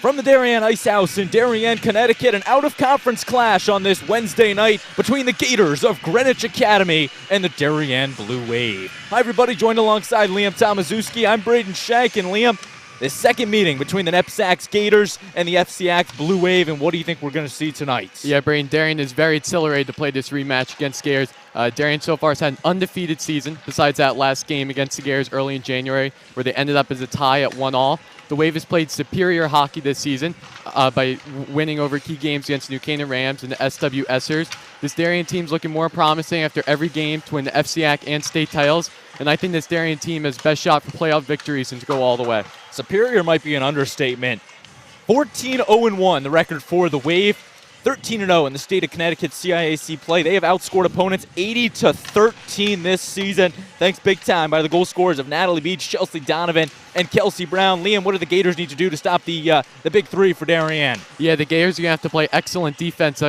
From the Darien Ice House in Darien, Connecticut, an out-of-conference clash on this Wednesday night between the Gators of Greenwich Academy and the Darien Blue Wave. Hi, everybody. Joined alongside Liam Tomaszewski. I'm Braden Shank, and Liam, the second meeting between the NEPSAC's Gators and the FCAC's Blue Wave, and what do you think we're going to see tonight? Yeah, Braden, Darien is very exhilarated to play this rematch against Gators. Darien so far has had an undefeated season, besides that last game against the Gators early in January, where they ended up as a tie at 1-1. The Wave has played superior hockey this season by winning over key games against New Canaan Rams and the SWSers. This Darien team's looking more promising after every game to win the FCAC and state titles, and I think this Darien team has best shot for playoff victories and to go all the way. Superior might be an understatement. 14-0-1, the record for the Wave. 13-0 in the state of Connecticut CIAC play. They have outscored opponents 80-13 this season, thanks big time by the goal scorers of Natalie Beach, Chelsea Donovan, and Kelsey Brown. Liam, what do the Gators need to do to stop the big three for Darien? Yeah, the Gators are going to have to play excellent defense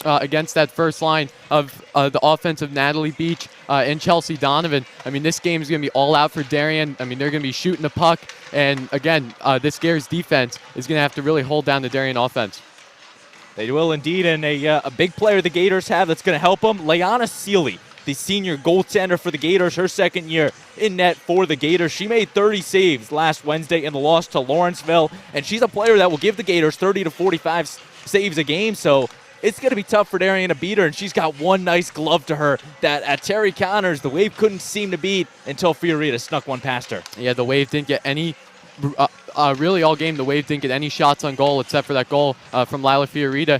against that first line of the offense of Natalie Beach and Chelsea Donovan. I mean, this game is going to be all out for Darien. I mean, they're going to be shooting the puck. And, again, this Gators defense is going to have to really hold down the Darien offense. They will indeed, and a big player the Gators have that's going to help them, Leanna Seeley, the senior goaltender for the Gators, her second year in net for the Gators. She made 30 saves last Wednesday in the loss to Lawrenceville, and she's a player that will give the Gators 30 to 45 saves a game, so it's going to be tough for Darien to beat her, and she's got one nice glove to her that at Terry Connors, the Wave couldn't seem to beat until Fiorita snuck one past her. Yeah, the Wave didn't get any really all game, the Wave didn't get any shots on goal except for that goal from Lila Fiorita.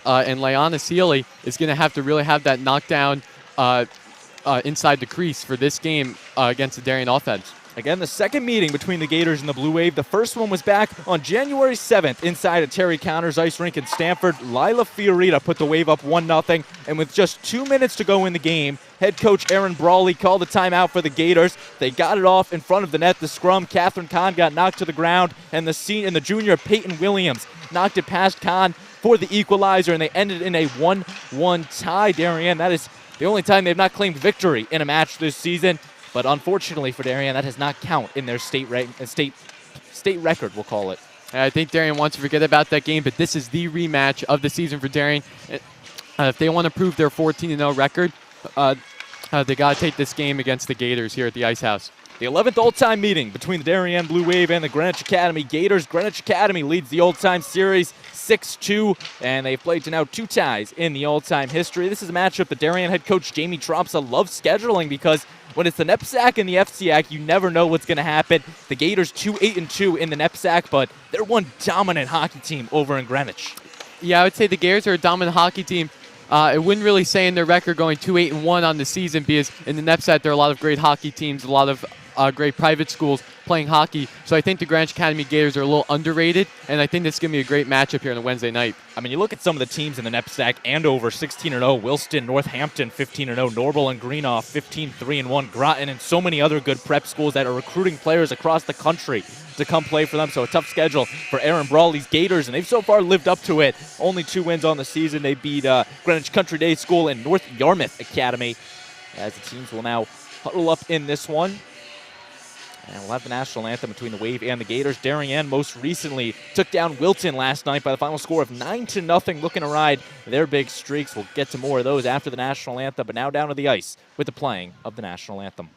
And Leanna Seeley is going to have to really have that knockdown inside the crease for this game against the Darien offense. Again, the second meeting between the Gators and the Blue Wave. The first one was back on January 7th inside of Terry Connors Ice Rink in Stamford. Lila Fiorita put the Wave up 1-0, and with just 2 minutes to go in the game, head coach Aaron Brawley called a timeout for the Gators. They got it off in front of the net. The scrum, Catherine Kahn got knocked to the ground, and the junior Peyton Williams knocked it past Kahn for the equalizer, and they ended in a 1-1 tie. Darien, that is the only time they've not claimed victory in a match this season. But unfortunately for Darien, that does not count in their state record, we'll call it. I think Darien wants to forget about that game, but this is the rematch of the season for Darien. If they want to prove their 14-0 record, they got to take this game against the Gators here at the Ice House. The 11th all-time meeting between the Darien Blue Wave and the Greenwich Academy Gators. Greenwich Academy leads the all-time series 6-2, and they've played to now 2 ties in the all-time history. This is a matchup that Darien head coach Jamie Tropsa loves scheduling because when it's the NEPSAC and the FCAC, you never know what's going to happen. The Gators 2-8-2 in the NEPSAC, but they're one dominant hockey team over in Greenwich. Yeah, I would say the Gators are a dominant hockey team. It wouldn't really say in their record going 2-8-1 on the season because in the NEPSAC there are a lot of great hockey teams, a lot of great private schools playing hockey. So I think the Greenwich Academy Gators are a little underrated, and I think this is going to be a great matchup here on a Wednesday night. I mean, you look at some of the teams in the NEPSAC and over 16-0, Wilston, Northampton 15-0, Norval and Greenough 15-3-1, Groton, and so many other good prep schools that are recruiting players across the country to come play for them. So a tough schedule for Aaron Brawley's Gators, and they've so far lived up to it. Only 2 wins on the season. They beat Greenwich Country Day School and North Yarmouth Academy, as the teams will now huddle up in this one. And we'll have the national anthem between the Wave and the Gators. Darien most recently took down Wilton last night by the final score of 9-0, looking to ride their big streaks. We'll get to more of those after the national anthem, but now down to the ice with the playing of the national anthem.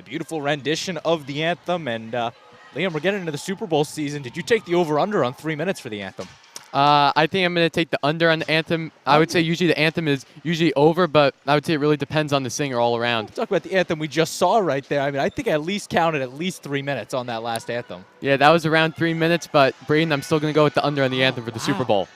beautiful rendition of the anthem. And Liam, we're getting into the Super Bowl season. Did you take the over-under on 3 minutes for the anthem? I think I'm going to take the under on the anthem. I would say usually the anthem is usually over, but I would say it really depends on the singer all around. Talk about the anthem we just saw right there. I mean, I think I at least counted at least 3 minutes on that last anthem. Yeah, that was around 3 minutes, but Braden, I'm still going to go with the under on the anthem for the Super Bowl.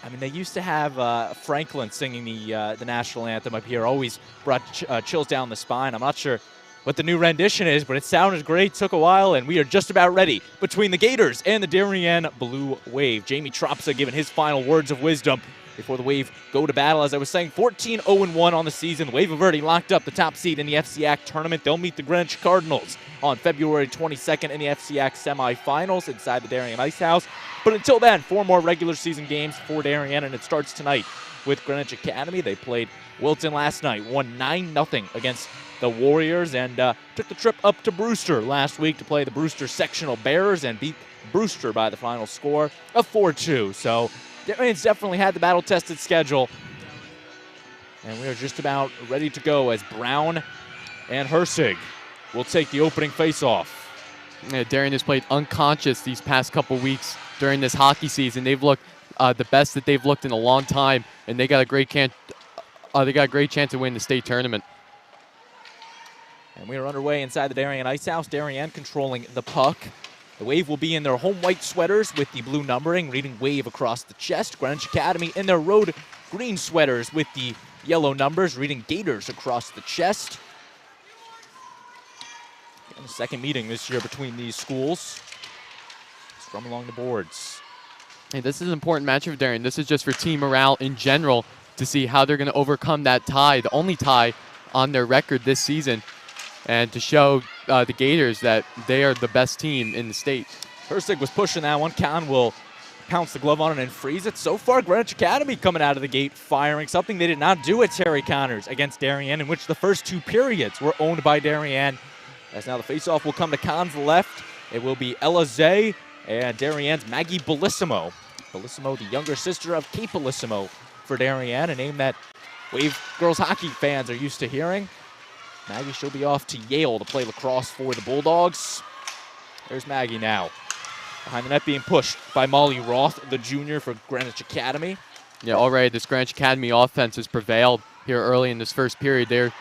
I mean, they used to have Franklin singing the national anthem up here. Always brought chills down the spine. I'm not sure what the new rendition is, but it sounded great. Took a while, and we are just about ready between the Gators and the Darien Blue Wave. Jamie Tropsa giving his final words of wisdom before the Wave go to battle. As I was saying, 14-0-1 on the season. The Wave have already locked up the top seed in the FCAC tournament. They'll meet the Greenwich Cardinals on February 22nd in the FCAC semifinals inside the Darien Ice House. But until then, 4 more regular season games for Darien, and it starts tonight with Greenwich Academy. They played Wilton last night, won 9-0 against the Warriors, and took the trip up to Brewster last week to play the Brewster Sectional Bears and beat Brewster by the final score of 4-2. So Darien's definitely had the battle-tested schedule, and we are just about ready to go as Brown and Hersig will take the opening face-off. Yeah, Darien has played unconscious these past couple weeks during this hockey season. They've looked the best that they've looked in a long time, and they got a great chance. They got a great chance to win the state tournament. And we are underway inside the Darien Ice House. Darien controlling the puck. The Wave will be in their home white sweaters with the blue numbering, reading Wave across the chest. Greenwich Academy in their road green sweaters with the yellow numbers, reading Gators across the chest. And the second meeting this year between these schools. From along the boards. Hey, this is an important match for Darien. This is just for team morale in general to see how they're going to overcome that tie, the only tie on their record this season, and to show the Gators that they are the best team in the state. Hersig was pushing that one. Kahn will pounce the glove on it and freeze it. So far, Greenwich Academy coming out of the gate firing, something they did not do at Terry Connors against Darien, in which the first 2 periods were owned by Darien. As now the faceoff will come to Kahn's left. It will be Ella Zay and Darien's Maggie Bellissimo. Bellissimo, the younger sister of Kate Bellissimo for Darien, a name that Wave girls hockey fans are used to hearing. Maggie, she'll be off to Yale to play lacrosse for the Bulldogs. There's Maggie now. Behind the net being pushed by Molly Roth, the junior for Greenwich Academy. Yeah, already this Greenwich Academy offense has prevailed here early in this first period. They're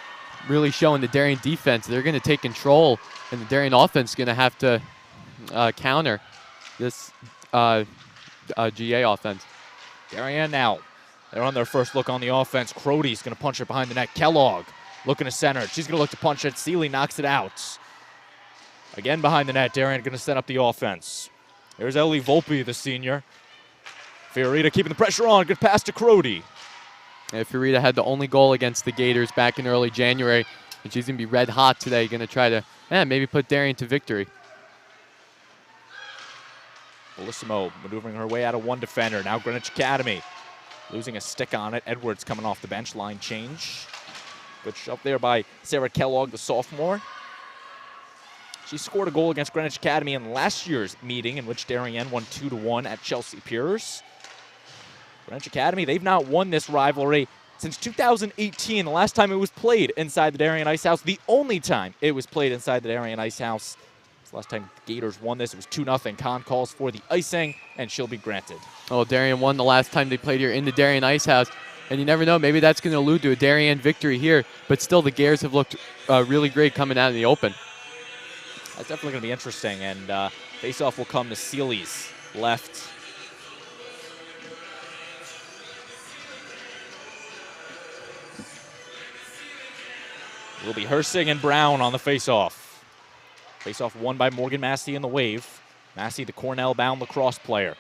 really showing the Darien defense. They're going to take control, and the Darien offense is going to have to counter this GA offense. Darien now. They're on their first look on the offense. Crody's going to punch it behind the net. Kellogg looking to center. She's going to look to punch it. Seeley knocks it out. Again behind the net. Darien going to set up the offense. There's Ellie Volpe, the senior. Fiorita keeping the pressure on. Good pass to Crody. Yeah, Fiorita had the only goal against the Gators back in early January, and she's going to be red hot today. Going to try to maybe put Darien to victory. Bellissimo maneuvering her way out of one defender. Now Greenwich Academy losing a stick on it. Edwards coming off the bench. Line change. Good shove there by Sarah Kellogg, the sophomore. She scored a goal against Greenwich Academy in last year's meeting, in which Darien won 2-1 at Chelsea Piers. Greenwich Academy, they've not won this rivalry since 2018, the last time it was played inside the Darien Ice House. The only time it was played inside the Darien Ice House. The last time the Gators won this, it was 2-0. Kahn calls for the icing, and she'll be granted. Oh, Darien won the last time they played here in the Darien Ice House. And you never know, maybe that's going to allude to a Darien victory here. But still, the Gators have looked really great coming out in the open. That's definitely going to be interesting. And face-off will come to Seeley's left. It will be Hersig and Brown on the face-off. Face-off won by Morgan Massey in the Wave. Massey, the Cornell-bound lacrosse player.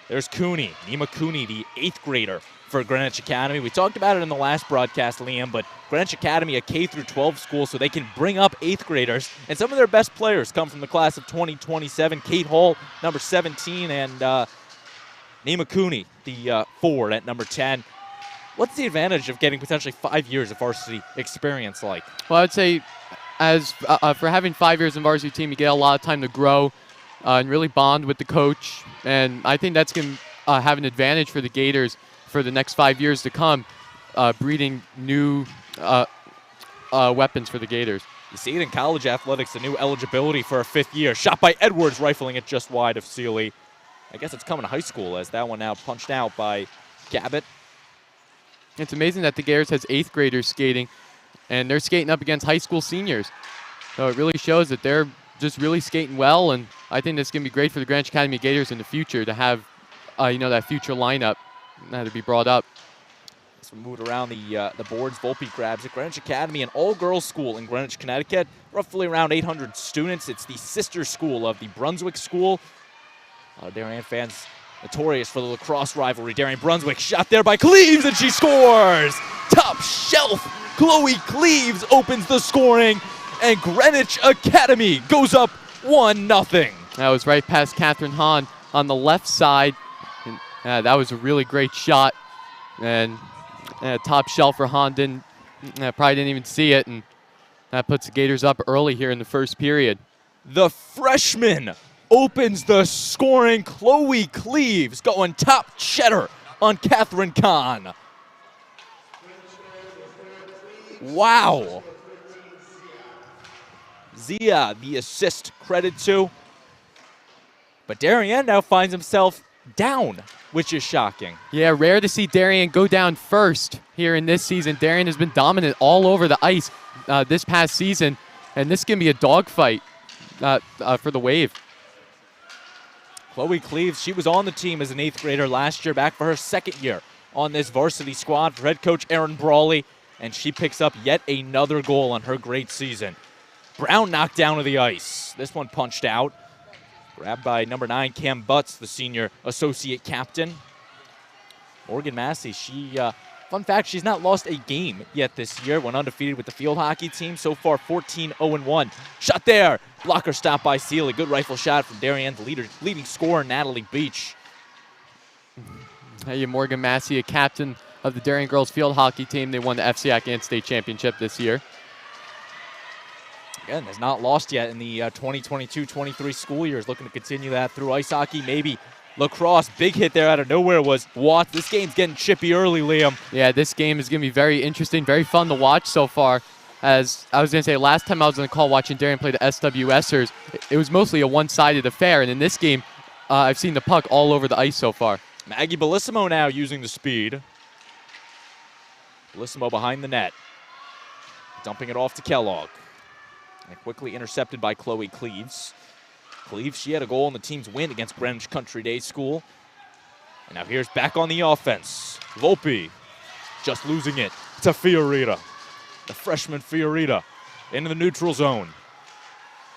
There's Cooney, Nima Cooney, the 8th grader for Greenwich Academy. We talked about it in the last broadcast, Liam, but Greenwich Academy, a K-12 school, so they can bring up 8th graders. And some of their best players come from the class of 2027. Kate Hall, number 17, and Nima Cooney, the forward at number 10. What's the advantage of getting potentially 5 years of varsity experience like? Well, I would say as for having 5 years in varsity team, you get a lot of time to grow and really bond with the coach. And I think that's going to have an advantage for the Gators for the next 5 years to come, breeding new weapons for the Gators. You see it in college athletics, the new eligibility for a 5th year. Shot by Edwards, rifling it just wide of Sealy. I guess it's coming to high school as that one now punched out by Cabot. It's amazing that the Gators has 8th graders skating, and they're skating up against high school seniors. So it really shows that they're just really skating well, and I think this is going to be great for the Greenwich Academy Gators in the future to have, that future lineup to be brought up. So we moved around the boards. Volpe grabs it. Greenwich Academy, an all-girls school in Greenwich, Connecticut. Roughly around 800 students. It's the sister school of the Brunswick School. A lot of Darien fans notorious for the lacrosse rivalry. Darien Brunswick shot there by Cleaves, and she scores! Top shelf! Chloe Cleaves opens the scoring, and Greenwich Academy goes up 1-0. That was right past Catherine Hahn on the left side. And, that was a really great shot. And top shelf for Hahn probably didn't even see it, and that puts the Gators up early here in the first period. The freshman opens the scoring. Chloe Cleaves going top cheddar on Catherine Kahn. Wow. Zia, the assist credit to. But Darien now finds himself down, which is shocking. Yeah, rare to see Darien go down first here in this season. Darien has been dominant all over the ice this past season, and this can be a dogfight for the Wave. Chloe Cleaves, she was on the team as an 8th grader last year, back for her 2nd year on this varsity squad for head coach Aaron Brawley, and she picks up yet another goal on her great season. Brown knocked down to the ice. This one punched out. Grabbed by number 9, Cam Butts, the senior associate captain. Morgan Massey, fun fact, she's not lost a game yet this year. Went undefeated with the field hockey team. So far, 14-0-1. Shot there. Blocker stop by Sealy. Good rifle shot from Darien's leading scorer, Natalie Beach. Hey, Morgan Massey, a captain of the Darien girls field hockey team. They won the FCIAC and state championship this year. Again, has not lost yet in the 2022-23 school years. Looking to continue that through ice hockey, maybe lacrosse. Big hit there out of nowhere was Watts. This game's getting chippy early, Liam. Yeah, this game is going to be very interesting, very fun to watch so far. As I was going to say, last time I was on the call watching Darien play the SWSers, it was mostly a one-sided affair. And in this game, I've seen the puck all over the ice so far. Maggie Bellissimo now using the speed. Bellissimo behind the net. Dumping it off to Kellogg. And quickly intercepted by Chloe Cleaves. Cleaves, she had a goal in the team's win against Greenwich Country Day School. And now here's back on the offense. Volpe just losing it to Fiorita. The freshman Fiorita into the neutral zone.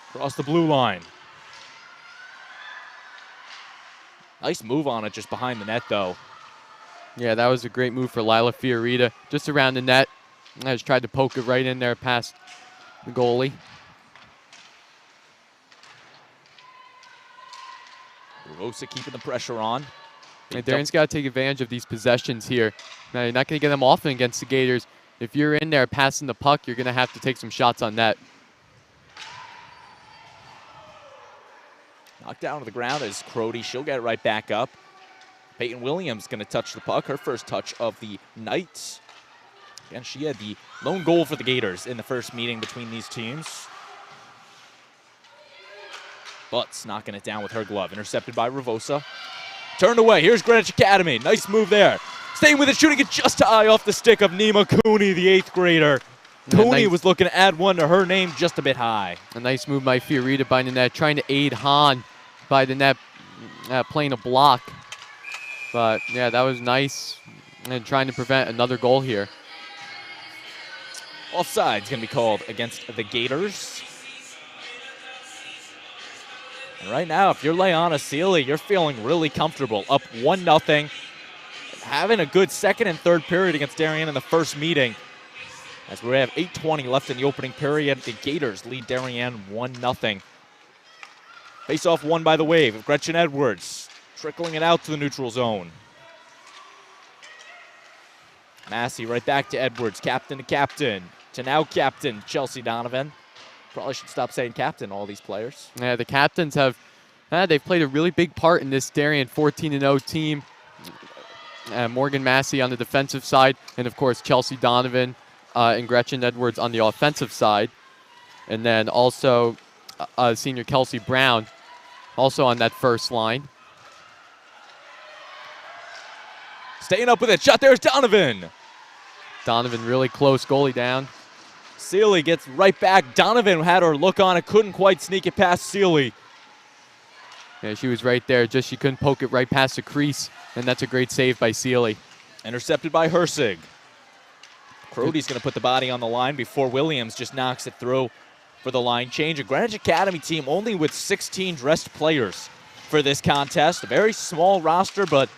Across the blue line. Nice move on it just behind the net, though. Yeah, that was a great move for Lila Fiorita. Just around the net. I just tried to poke it right in there past the goalie. Rosa keeping the pressure on. Darien's got to take advantage of these possessions here. Now, you're not going to get them often against the Gators. If you're in there passing the puck, you're going to have to take some shots on net. Knocked down to the ground is Crody. She'll get it right back up. Peyton Williams going to touch the puck. Her first touch of the night. Again, she had the lone goal for the Gators in the first meeting between these teams. Butts knocking it down with her glove. Intercepted by Ravosa. Turned away. Here's Greenwich Academy. Nice move there. Staying with it, shooting it just to eye off the stick of Nima Cooney, the 8th grader. Cooney was looking to add one to her name just a bit high. A nice move by Fiorita by the net, trying to aid Hahn by the net, playing a block. But, yeah, that was nice, and trying to prevent another goal here. Offside's going to be called against the Gators. And right now, if you're Leanna Sealy, you're feeling really comfortable. Up 1-0. Having a good second and third period against Darien in the first meeting. As we have 8:20 left in the opening period, the Gators lead Darien 1-0. Face-off won by the Wave of Gretchen Edwards, trickling it out to the neutral zone. Massey right back to Edwards, captain to now captain Chelsea Donovan. Probably should stop saying captain, all these players. Yeah, the captains have, they've played a really big part in this Darien 14-0 team. Morgan Massey on the defensive side, and of course Chelsea Donovan and Gretchen Edwards on the offensive side. And then also senior Kelsey Brown, also on that first line. Staying up with it. Shot there is Donovan. Donovan really close, goalie down. Sealy gets right back. Donovan had her look on it, couldn't quite sneak it past Sealy. Yeah, she was right there, just she couldn't poke it right past the crease, and that's a great save by Sealy. Intercepted by Hersig. Crody's going to put the body on the line before Williams just knocks it through for the line change. A Greenwich Academy team only with 16 dressed players for this contest. A very small roster, but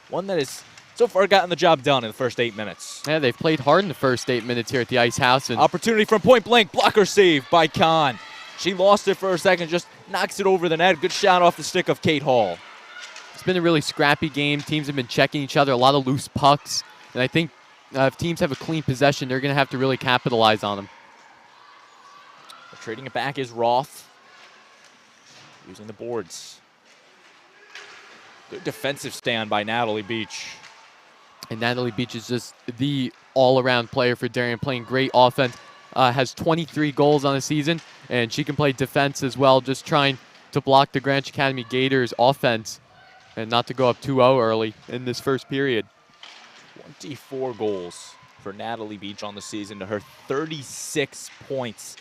one that has so far gotten the job done in the first 8 minutes. Yeah, they've played hard in the first 8 minutes here at the Ice House. And opportunity from point blank. Blocker save by Kahn. She lost it for a second, just knocks it over the net. Good shot off the stick of Kate Hall. It's been a really scrappy game. Teams have been checking each other, a lot of loose pucks. And I think if teams have a clean possession, they're going to have to really capitalize on them. Trading it back is Roth. Using the boards. Good defensive stand by Natalie Beach. And Natalie Beach is just the all-around player for Darien, playing great offense. Has 23 goals on the season, and she can play defense as well, just trying to block the Greenwich Academy Gators offense and not to go up 2-0 early in this first period. 24 goals for Natalie Beach on the season to her 36 points.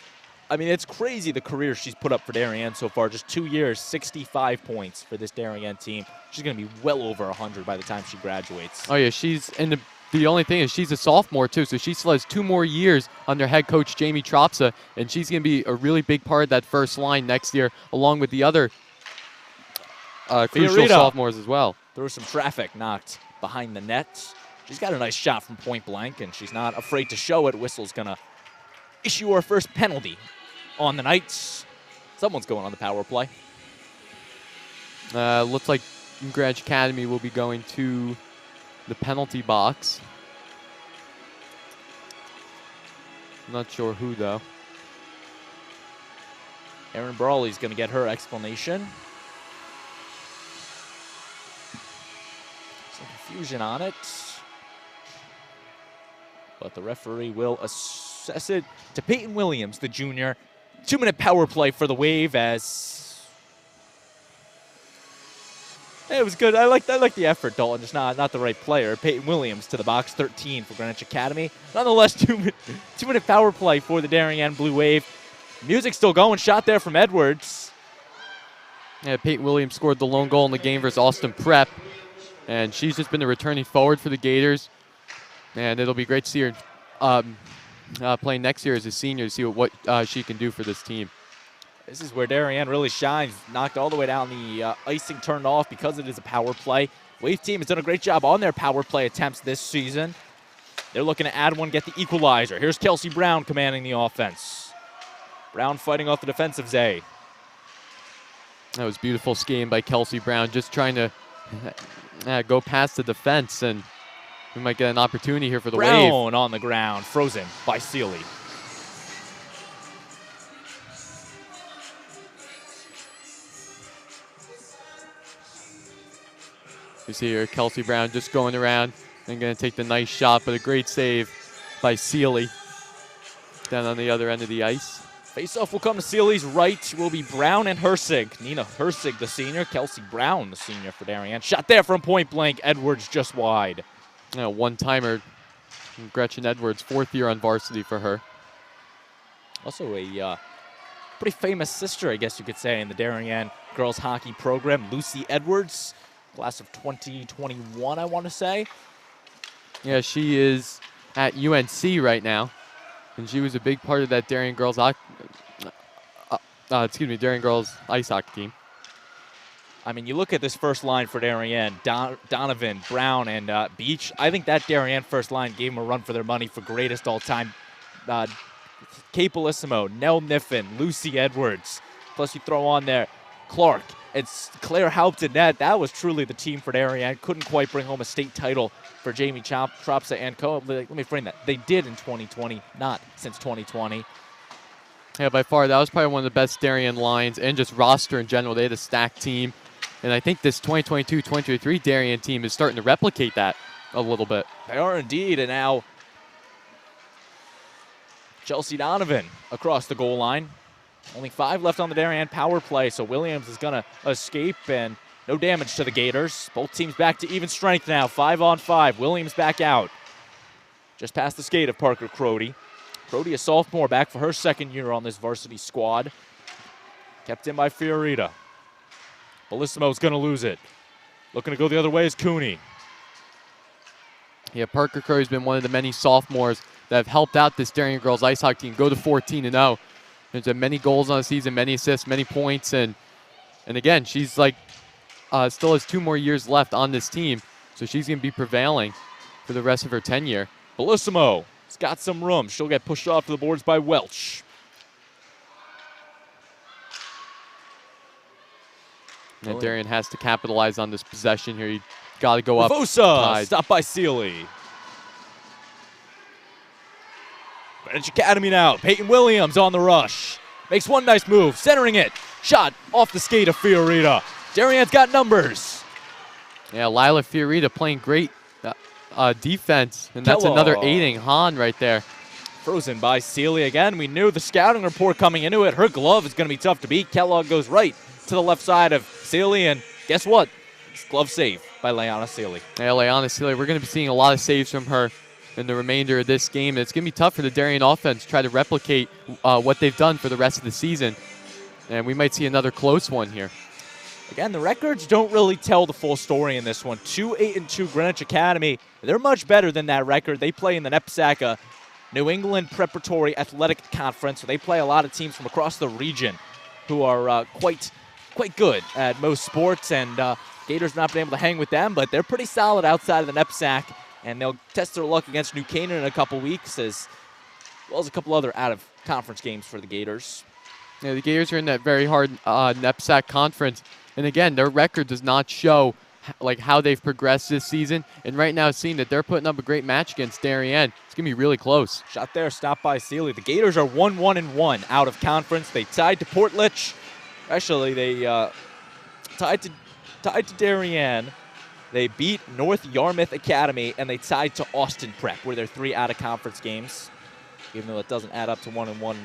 I mean, it's crazy the career she's put up for Darien so far. Just 2 years, 65 points for this Darien team. She's going to be well over 100 by the time she graduates. Oh, yeah, she's in the only thing is she's a sophomore, too, so she still has 2 more years under head coach Jamie Tropsa, and she's going to be a really big part of that first line next year, along with the other crucial sophomores as well. There was some traffic knocked behind the net. She's got a nice shot from point blank, and she's not afraid to show it. Whistle's going to issue her first penalty on the night. Someone's going on the power play. Looks like Greenwich Academy will be going to the penalty box. I'm not sure who, though. Erin Brawley's going to get her explanation. Some confusion on it. But the referee will assess it to Peyton Williams, the junior. 2-minute power play for the Wave as it was good. I like the effort, Dalton. Just not the right player. Peyton Williams to the box, 13 for Greenwich Academy. Nonetheless, 2-minute power play for the Darien Blue Wave. Music still going. Shot there from Edwards. Yeah, Peyton Williams scored the lone goal in the game versus Austin Prep, and she's just been the returning forward for the Gators. And it'll be great to see her playing next year as a senior to see what she can do for this team. This is where Darien really shines. Knocked all the way down. The icing turned off because it is a power play. Wave team has done a great job on their power play attempts this season. They're looking to add one, get the equalizer. Here's Kelsey Brown commanding the offense. Brown fighting off the defensive Zay. That was beautiful skating by Kelsey Brown, just trying to go past the defense, and we might get an opportunity here for the Wave. Brown on the ground, frozen by Sealy. You see here Kelsey Brown just going around and going to take the nice shot, but a great save by Sealy down on the other end of the ice. Face-off will come to Sealy's right. Will be Brown and Hersig. Nina Hersig, the senior. Kelsey Brown, the senior for Darien. Shot there from point blank. Edwards just wide. One-timer. Gretchen Edwards, 4th year on varsity for her. Also a pretty famous sister, I guess you could say, in the Darien girls hockey program. Lucy Edwards, class of 2021, I want to say. Yeah, she is at UNC right now, and she was a big part of that Darien girls Darien girls ice hockey team. I mean, you look at this first line for Darien, Donovan, Brown, and Beach. I think that Darien first line gave them a run for their money for greatest all-time. Kate Bellissimo, Nell Niffen, Lucy Edwards. Plus you throw on there Clark. It's Claire Haupton. That was truly the team for Darien. Couldn't quite bring home a state title for Jamie Tropsa and co. Let me frame that. They did in 2020, not since 2020. Yeah, by far, that was probably one of the best Darien lines and just roster in general. They had a stacked team. And I think this 2022-2023 Darien team is starting to replicate that a little bit. They are indeed. And now Chelsea Donovan across the goal line. Only 5 left on the Darien power play, so Williams is going to escape, and no damage to the Gators. Both teams back to even strength now, 5-on-5. Williams back out. Just past the skate of Parker Crody. Crody, a sophomore, back for her second year on this varsity squad. Kept in by Fiorita. Bellissimo's going to lose it. Looking to go the other way is Cooney. Yeah, Parker Crody's been one of the many sophomores that have helped out this Darien girls ice hockey team go to 14-0. There's been many goals on the season, many assists, many points, and again, she's like still has 2 more years left on this team, so she's going to be prevailing for the rest of her tenure. Bellissimo has got some room. She'll get pushed off to the boards by Welch. And Darien has to capitalize on this possession here. You got to go up. Ravosa, stopped by Sealy. Greenwich Academy now. Peyton Williams on the rush. Makes one nice move, centering it. Shot off the skate of Fiorita. Darien's got numbers. Yeah, Lila Fiorita playing great defense, and that's another aiding Hahn right there. Frozen by Sealy again. We knew the scouting report coming into it. Her glove is going to be tough to beat. Kellogg goes right to the left side of Sealy, and guess what? It's glove save by Leanna Sealy. Yeah, Leanna Sealy, we're going to be seeing a lot of saves from her in the remainder of this game. It's going to be tough for the Darien offense to try to replicate what they've done for the rest of the season, and we might see another close one here. Again, the records don't really tell the full story in this one. 2-8-2 Greenwich Academy. They're much better than that record. They play in the NEPSAC New England Preparatory Athletic Conference, so they play a lot of teams from across the region who are quite good at most sports, and Gators not been able to hang with them, but they're pretty solid outside of the NEPSAC, and they'll test their luck against New Canaan in a couple weeks, as well as a couple other out-of-conference games for the Gators. Yeah, the Gators are in that very hard NEPSAC conference, and again, their record does not show like how they've progressed this season, and right now seeing that they're putting up a great match against Darien. It's going to be really close. Shot there, stopped by Sealy. The Gators are 1-1-1 out of conference. They tied to Portlich. Actually, they tied to Darien. They beat North Yarmouth Academy, and they tied to Austin Prep, where they're 3 out-of-conference games. Even though it doesn't add up to 1-1.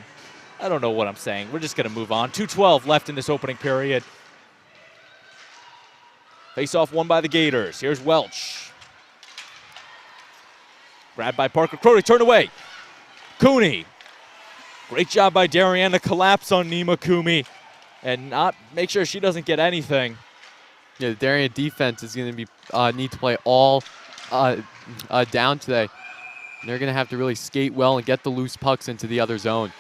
I don't know what I'm saying. We're just going to move on. 2:12 left in this opening period. Face-off won by the Gators. Here's Welch. Grabbed by Parker Crody, turned away. Cooney. Great job by Darien to collapse on Nima Kumi and not make sure she doesn't get anything. Yeah, the Darien defense is going to be need to play all down today. And they're going to have to really skate well and get the loose pucks into the other zone.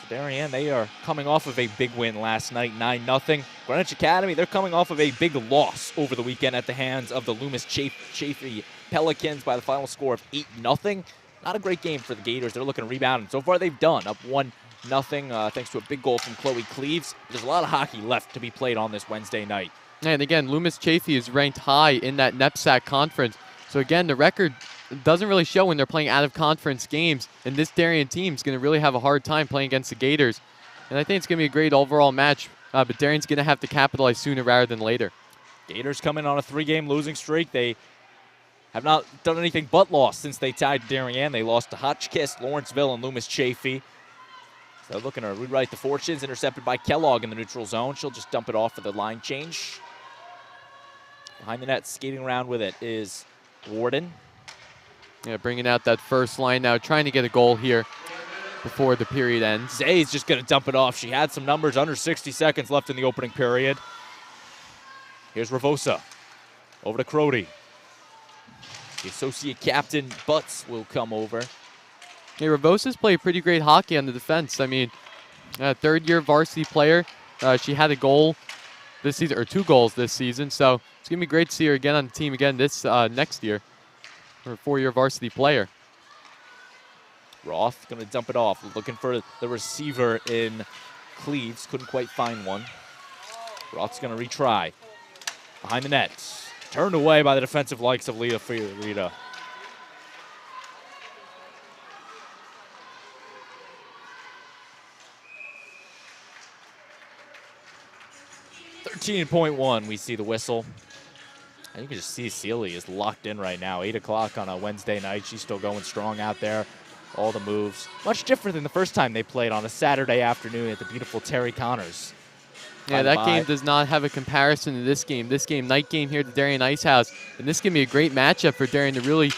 Darien, they are coming off of a big win last night, 9-0. Greenwich Academy, they're coming off of a big loss over the weekend at the hands of the Loomis Chaffee Pelicans by the final score of 8-0. Not a great game for the Gators. They're looking to rebound, and so far they've done, up 1-0 thanks to a big goal from Chloe Cleaves. There's a lot of hockey left to be played on this Wednesday night. And again, Loomis Chaffee is ranked high in that NEPSAC conference. So again, the record doesn't really show when they're playing out-of-conference games, and this Darien team is going to really have a hard time playing against the Gators. And I think it's going to be a great overall match, but Darien's going to have to capitalize sooner rather than later. Gators coming on a 3-game losing streak. They have not done anything but loss since they tied Darien. They lost to Hotchkiss, Lawrenceville, and Loomis Chaffee. So looking to rewrite the fortunes, intercepted by Kellogg in the neutral zone. She'll just dump it off for the line change. Behind the net, skating around with it is Warden. Yeah, bringing out that first line now, trying to get a goal here before the period ends. Zay's just going to dump it off. She had some numbers, under 60 seconds left in the opening period. Here's Ravosa. Over to Crody. The associate captain, Butts, will come over. Hey, Ravosa's played pretty great hockey on the defense. I mean, third-year varsity player. She had a goal this season, or 2 goals this season, so it's going to be great to see her again on the team again this next year. For a 4-year varsity player. Roth going to dump it off, looking for the receiver in Cleaves. Couldn't quite find one. Roth's going to retry. Behind the net. Turned away by the defensive likes of Leah Fiorita. .1, we see the whistle. And you can just see Sealy is locked in right now. 8 o'clock on a Wednesday night. She's still going strong out there. All the moves. Much different than the first time they played on a Saturday afternoon at the beautiful Terry Connors. Yeah, that game does not have a comparison to this game. This game, night game here at the Darien Ice House. And this can be a great matchup for Darien to really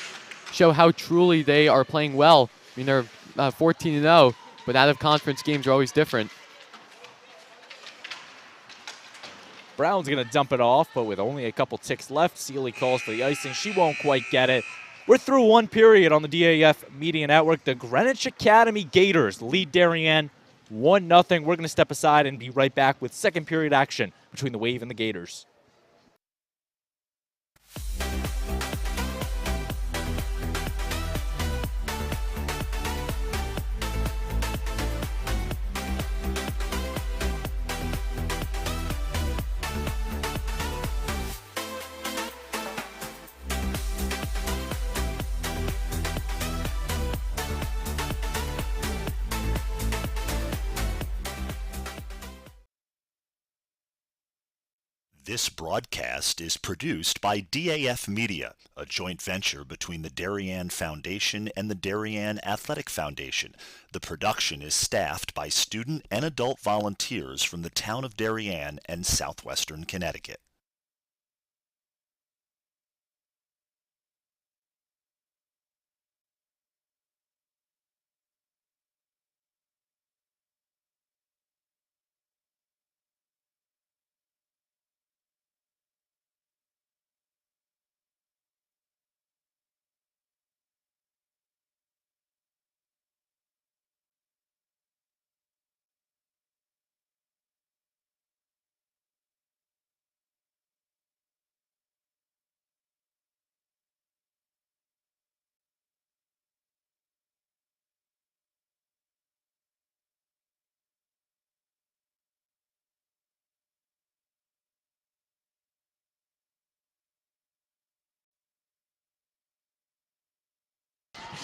show how truly they are playing well. I mean, they're 14-0, but out-of-conference games are always different. Brown's going to dump it off, but with only a couple ticks left, Sealy calls for the icing. She won't quite get it. We're through one period on the DAF Media Network. The Greenwich Academy Gators lead Darien 1-0. We're going to step aside and be right back with second period action between the Wave and the Gators. This broadcast is produced by DAF Media, a joint venture between the Darien Foundation and the Darien Athletic Foundation. The production is staffed by student and adult volunteers from the town of Darien and southwestern Connecticut.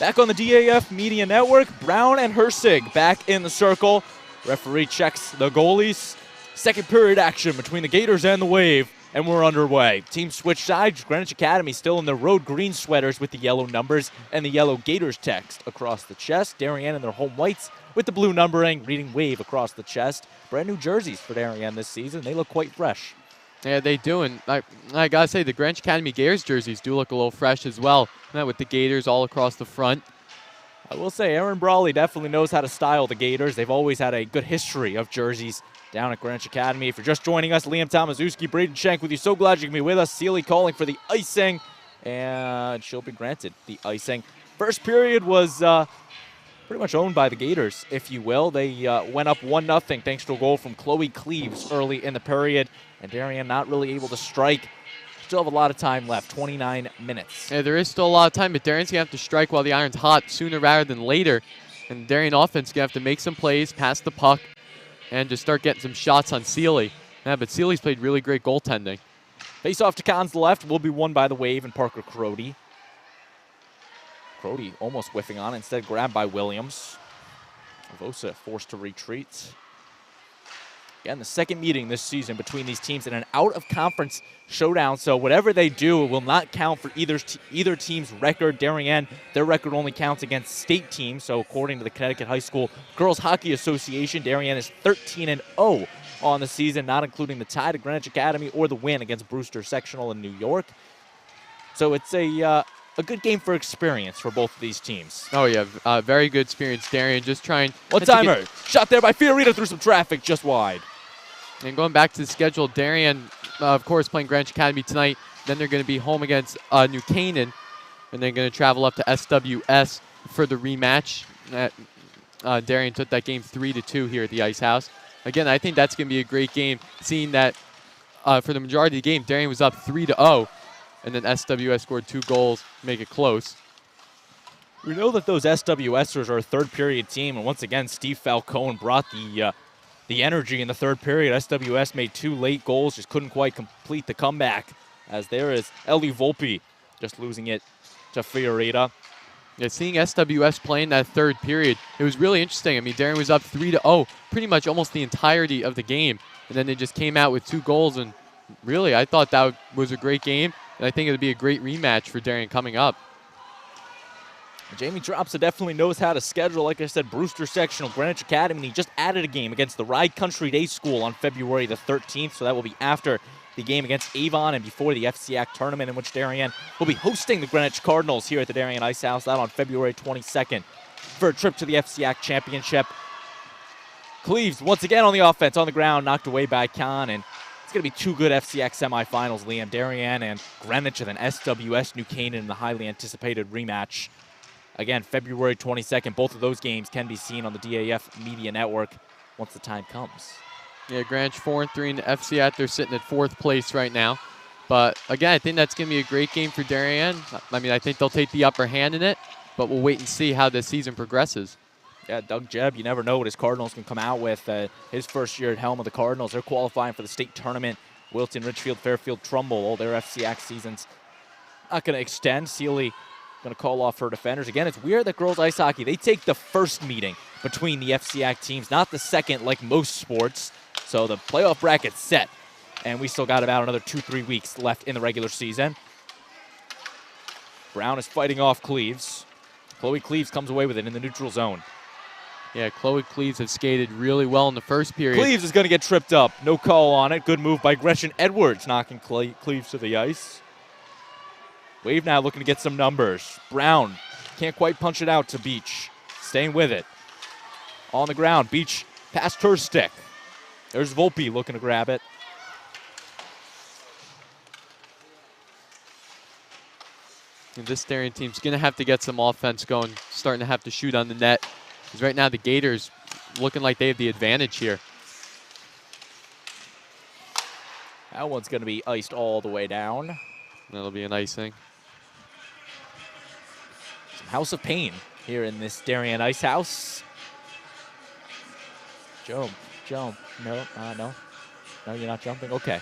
Back on the DAF Media Network, Brown and Hersig back in the circle. Referee checks the goalies. Second period action between the Gators and the Wave, and we're underway. Team switch sides. Greenwich Academy still in their road green sweaters with the yellow numbers and the yellow Gators text across the chest. Darien in their home whites with the blue numbering, reading Wave across the chest. Brand new jerseys for Darien this season. They look quite fresh. Yeah, they do, and I gotta say, the Greenwich Academy Gators jerseys do look a little fresh as well, with the Gators all across the front. I will say, Aaron Brawley definitely knows how to style the Gators. They've always had a good history of jerseys down at Greenwich Academy. If you're just joining us, Liam Tomaszewski, Braden Shank with you. So glad you can be with us. Sealy calling for the icing, and she'll be granted the icing. First period was pretty much owned by the Gators, if you will. They went up 1-0 thanks to a goal from Chloe Cleaves early in the period, and Darien not really able to strike. Still have a lot of time left, 29 minutes. Yeah, there is still a lot of time, but Darien's going to have to strike while the iron's hot sooner rather than later. And Darien offense going to have to make some plays, pass the puck, and just start getting some shots on Sealy. Yeah, but Sealy's played really great goaltending. Face off to Con's left will be won by the Wave and Parker Crody. Crody almost whiffing on, instead grabbed by Williams. Vosa forced to retreat. Again, the second meeting this season between these teams in an out-of-conference showdown, so whatever they do will not count for either team's record. Darien, their record only counts against state teams, so according to the Connecticut High School Girls Hockey Association, Darien is 13-0 on the season, not including the tie to Greenwich Academy or the win against Brewster Sectional in New York. So it's a good game for experience for both of these teams. Oh, yeah, very good experience. Darien just trying. One-timer, shot there by Fiorita through some traffic, just wide. And going back to the schedule, Darien, of course, playing Greenwich Academy tonight. Then they're going to be home against New Canaan, and they're going to travel up to SWS for the rematch. Darien took that game 3-2 here at the Ice House. Again, I think that's going to be a great game, seeing that for the majority of the game, Darien was up 3-0, and then SWS scored 2 goals to make it close. We know that those SWSers are a third-period team, and once again, Steve Falcone brought the energy in the third period. SWS made 2 late goals, just couldn't quite complete the comeback, as there is Ellie Volpe just losing it to Fiorita. Yeah, seeing SWS playing that third period, it was really interesting. I mean, Darien was up 3-0 pretty much almost the entirety of the game, and then they just came out with 2 goals, and really, I thought that was a great game, and I think it would be a great rematch for Darien coming up. Jamie Dropsa definitely knows how to schedule. Like I said, Brewster Sectional, Greenwich Academy, and he just added a game against the Rye Country Day School on February the 13th, so that will be after the game against Avon and before the FCAC tournament, in which Darien will be hosting the Greenwich Cardinals here at the Darien Ice House, that on February 22nd, for a trip to the FCAC championship. Cleves, once again on the offense, on the ground, knocked away by Khan, and it's going to be two good FCAC semifinals, Liam. Darien and Greenwich, and then SWS New Canaan in the highly anticipated rematch. Again, February 22nd, both of those games can be seen on the DAF Media Network once the time comes. Yeah, Greenwich 4-3 in the FCAT. They're sitting at 4th place right now. But again, I think that's going to be a great game for Darien. I mean, I think they'll take the upper hand in it, but we'll wait and see how the season progresses. Yeah, Doug Jebb, you never know what his Cardinals can come out with. His first year at helm of the Cardinals, they're qualifying for the state tournament. Wilton, Richfield, Fairfield, Trumbull, all their FCAC seasons not going to extend. Sealy going to call off her defenders. Again, it's weird that girls ice hockey, they take the first meeting between the FCAC teams, not the second like most sports. So the playoff bracket's set, and we still got about another 2-3 weeks left in the regular season. Brown is fighting off Cleves. Chloe Cleves comes away with it in the neutral zone. Yeah, Chloe Cleves has skated really well in the first period. Cleves is going to get tripped up. No call on it. Good move by Gretchen Edwards, knocking Cleves to the ice. Wave now looking to get some numbers. Brown can't quite punch it out to Beach. Staying with it. On the ground, Beach past her stick. There's Volpe looking to grab it. And this Darien team's going to have to get some offense going, starting to have to shoot on the net. Because right now the Gators looking like they have the advantage here. That one's going to be iced all the way down. That'll be an icing. Some House of Pain here in this Darien Ice House. Jump. No, you're not jumping. Okay.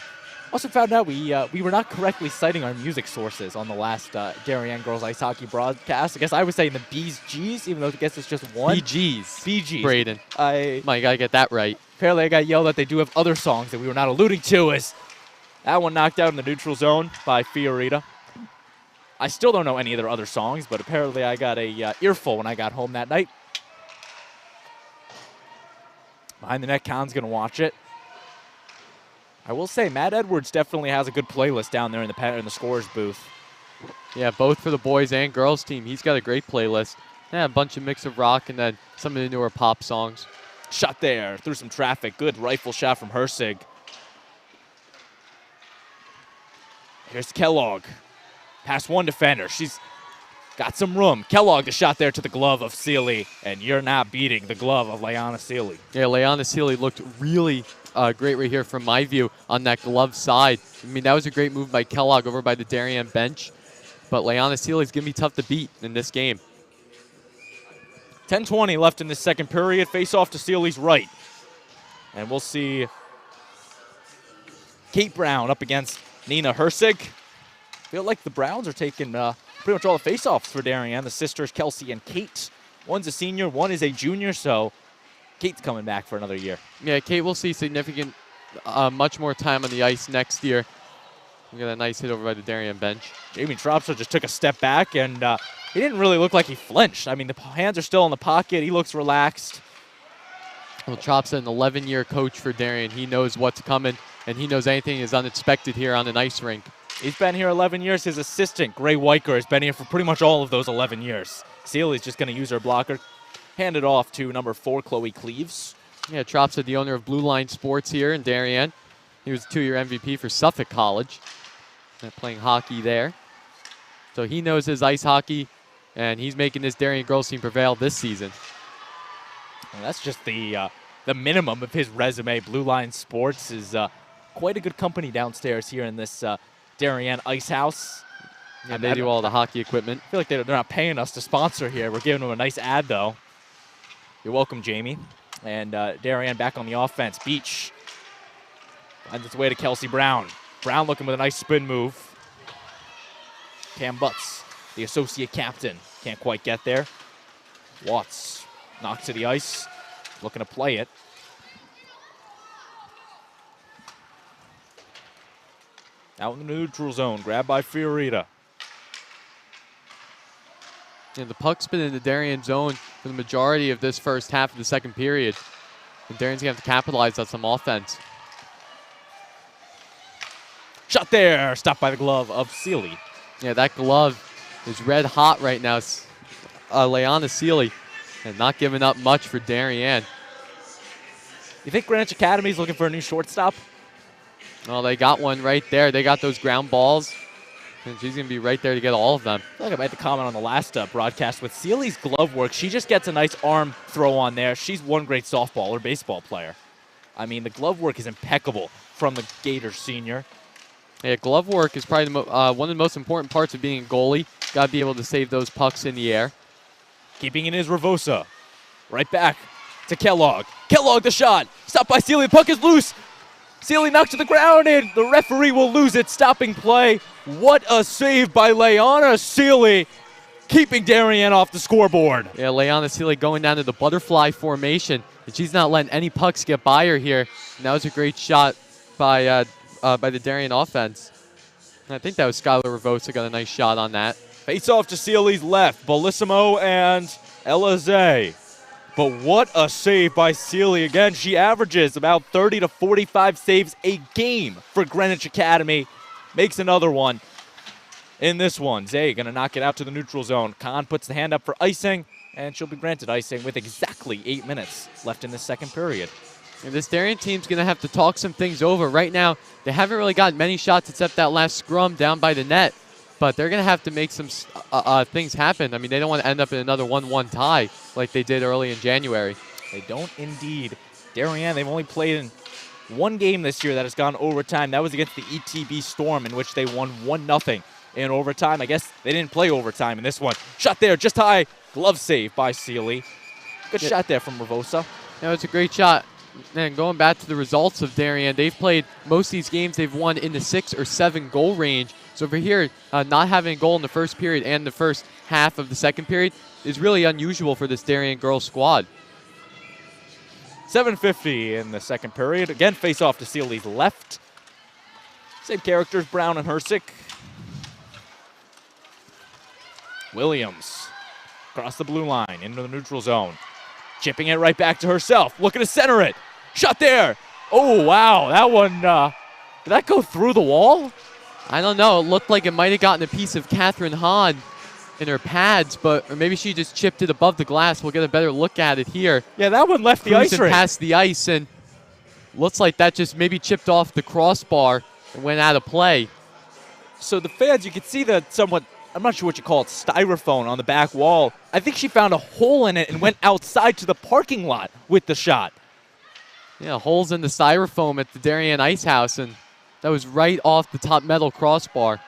Also found out we were not correctly citing our music sources on the last Darien Girls Ice Hockey broadcast. I guess I was saying the B's G's, even though I guess it's just one. BGs. Braden. You gotta get that right. Apparently I got yelled that they do have other songs that we were not alluding to. As that one knocked out in the neutral zone by Fiorita. I still don't know any of their other songs, but apparently I got a earful when I got home that night. Behind the net, Khan's going to watch it. I will say, Matt Edwards definitely has a good playlist down there in the scorer's booth. Yeah, both for the boys and girls team. He's got a great playlist. Yeah, a bunch of mix of rock and then some of the newer pop songs. Shot there through some traffic. Good rifle shot from Hersig. Here's Kellogg. Past one defender. She's got some room. Kellogg, the shot there to the glove of Sealy, and you're not beating the glove of Leanna Sealy. Yeah, Leanna Sealy looked really great right here from my view on that glove side. I mean, that was a great move by Kellogg over by the Darien bench, but Leanna Sealy's going to be tough to beat in this game. 10:20 left in the second period. Face off to Sealy's right. And we'll see Kate Brown up against Nina Hersig. Feel like the Browns are taking pretty much all the face-offs for Darien. The sisters, Kelsey and Kate. One's a senior, one is a junior, so Kate's coming back for another year. Yeah, Kate will see significant, much more time on the ice next year. We got a nice hit over by the Darien bench. Jamie Tropsa just took a step back, and he didn't really look like he flinched. I mean, the hands are still in the pocket. He looks relaxed. Well, Tropsa, an 11-year coach for Darien. He knows what's coming, and he knows anything is unexpected here on an ice rink. He's been here 11 years. His assistant, Gray Weicker, has been here for pretty much all of those 11 years. Sealy's just going to use her blocker. Hand it off to number 4, Chloe Cleves. Yeah, Tropsa, the owner of Blue Line Sports here in Darien. He was a 2-year MVP for Suffolk College. Playing hockey there. So he knows his ice hockey, and he's making this Darien girls team prevail this season. Well, that's just the minimum of his resume. Blue Line Sports is quite a good company downstairs here in this Darien Ice House. Yeah, they do all the hockey equipment. I feel like they're not paying us to sponsor here. We're giving them a nice ad, though. You're welcome, Jamie. And Darien back on the offense. Beach finds its way to Kelsey Brown. Brown looking with a nice spin move. Cam Butts, the associate captain, can't quite get there. Watts knocked to the ice, looking to play it. Out in the neutral zone, grabbed by Fiorita. And the puck's been in the Darien zone for the majority of this first half of the second period. And Darien's going to have to capitalize on some offense. Shot there, stopped by the glove of Seeley. Yeah, that glove is red hot right now. Leanna Seeley and not giving up much for Darien. You think Greenwich Academy is looking for a new shortstop? Well, they got one right there. They got those ground balls, and she's going to be right there to get all of them. I feel like I might have to comment on the last broadcast with Seeley's glove work. She just gets a nice arm throw on there. She's one great softball or baseball player. I mean, the glove work is impeccable from the Gators senior. Yeah, glove work is probably one of the most important parts of being a goalie. Got to be able to save those pucks in the air. Keeping it is Ravosa. Right back to Kellogg. Kellogg the shot. Stopped by Seeley. The puck is loose. Seeley knocks to the ground, and the referee will lose it. Stopping play. What a save by Leanna Seeley, keeping Darien off the scoreboard. Yeah, Leanna Seeley going down to the butterfly formation, and she's not letting any pucks get by her here. And that was a great shot by the Darien offense. And I think that was Skylar Ravosa got a nice shot on that. Face off to Seeley's left. Bellissimo and Elize. But what a save by Seeley. Again, she averages about 30 to 45 saves a game for Greenwich Academy. Makes another one in this one. Zay going to knock it out to the neutral zone. Khan puts the hand up for icing, and she'll be granted icing with exactly 8 minutes left in the second period. And this Darien team's going to have to talk some things over. Right now, they haven't really gotten many shots except that last scrum down by the net. But they're going to have to make some things happen. I mean, they don't want to end up in another 1-1 tie like they did early in January. They don't indeed. Darien, they've only played in one game this year that has gone overtime. That was against the ETB Storm, in which they won 1-0 in overtime. I guess they didn't play overtime in this one. Shot there, just high. Glove save by Seeley. Good shot there from Ravosa. That was a great shot. And going back to the results of Darien, they've played most of these games they've won in the 6 or 7 goal range. So over here, not having a goal in the first period and the first half of the second period is really unusual for this Darien girls squad. 7:50 in the second period. Again, face off to Seeley's left. Same characters, Brown and Hersick. Williams across the blue line into the neutral zone. Chipping it right back to herself. Looking to center it. Shot there. Oh, wow. That one, did that go through the wall? I don't know. It looked like it might have gotten a piece of Catherine Hahn in her pads, or maybe she just chipped it above the glass. We'll get a better look at it here. Yeah, that one left the ice ring. Past the ice, and looks like that just maybe chipped off the crossbar and went out of play. So the fans, you could see the somewhat, I'm not sure what you call it, styrofoam on the back wall. I think she found a hole in it and went outside to the parking lot with the shot. Yeah, holes in the styrofoam at the Darien Ice House, and that was right off the top metal crossbar.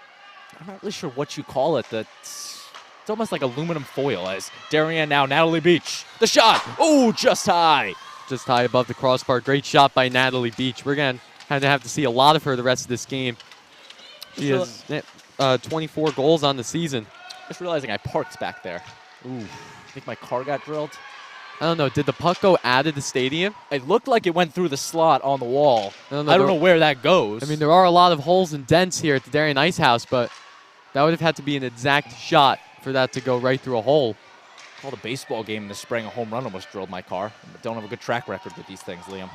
I'm not really sure what you call it. It's almost like aluminum foil. As Darien now, Natalie Beach. The shot. Oh, just high. Just high above the crossbar. Great shot by Natalie Beach. We're going to have to see a lot of her the rest of this game. She has 24 goals on the season. Just realizing I parked back there. Ooh, I think my car got drilled. I don't know. Did the puck go out of the stadium? It looked like it went through the slot on the wall. I don't know where that goes. I mean, there are a lot of holes and dents here at the Darien Ice House, but that would have had to be an exact shot for that to go right through a hole. Called a baseball game in the spring. A home run almost drilled my car. I don't have a good track record with these things, Liam.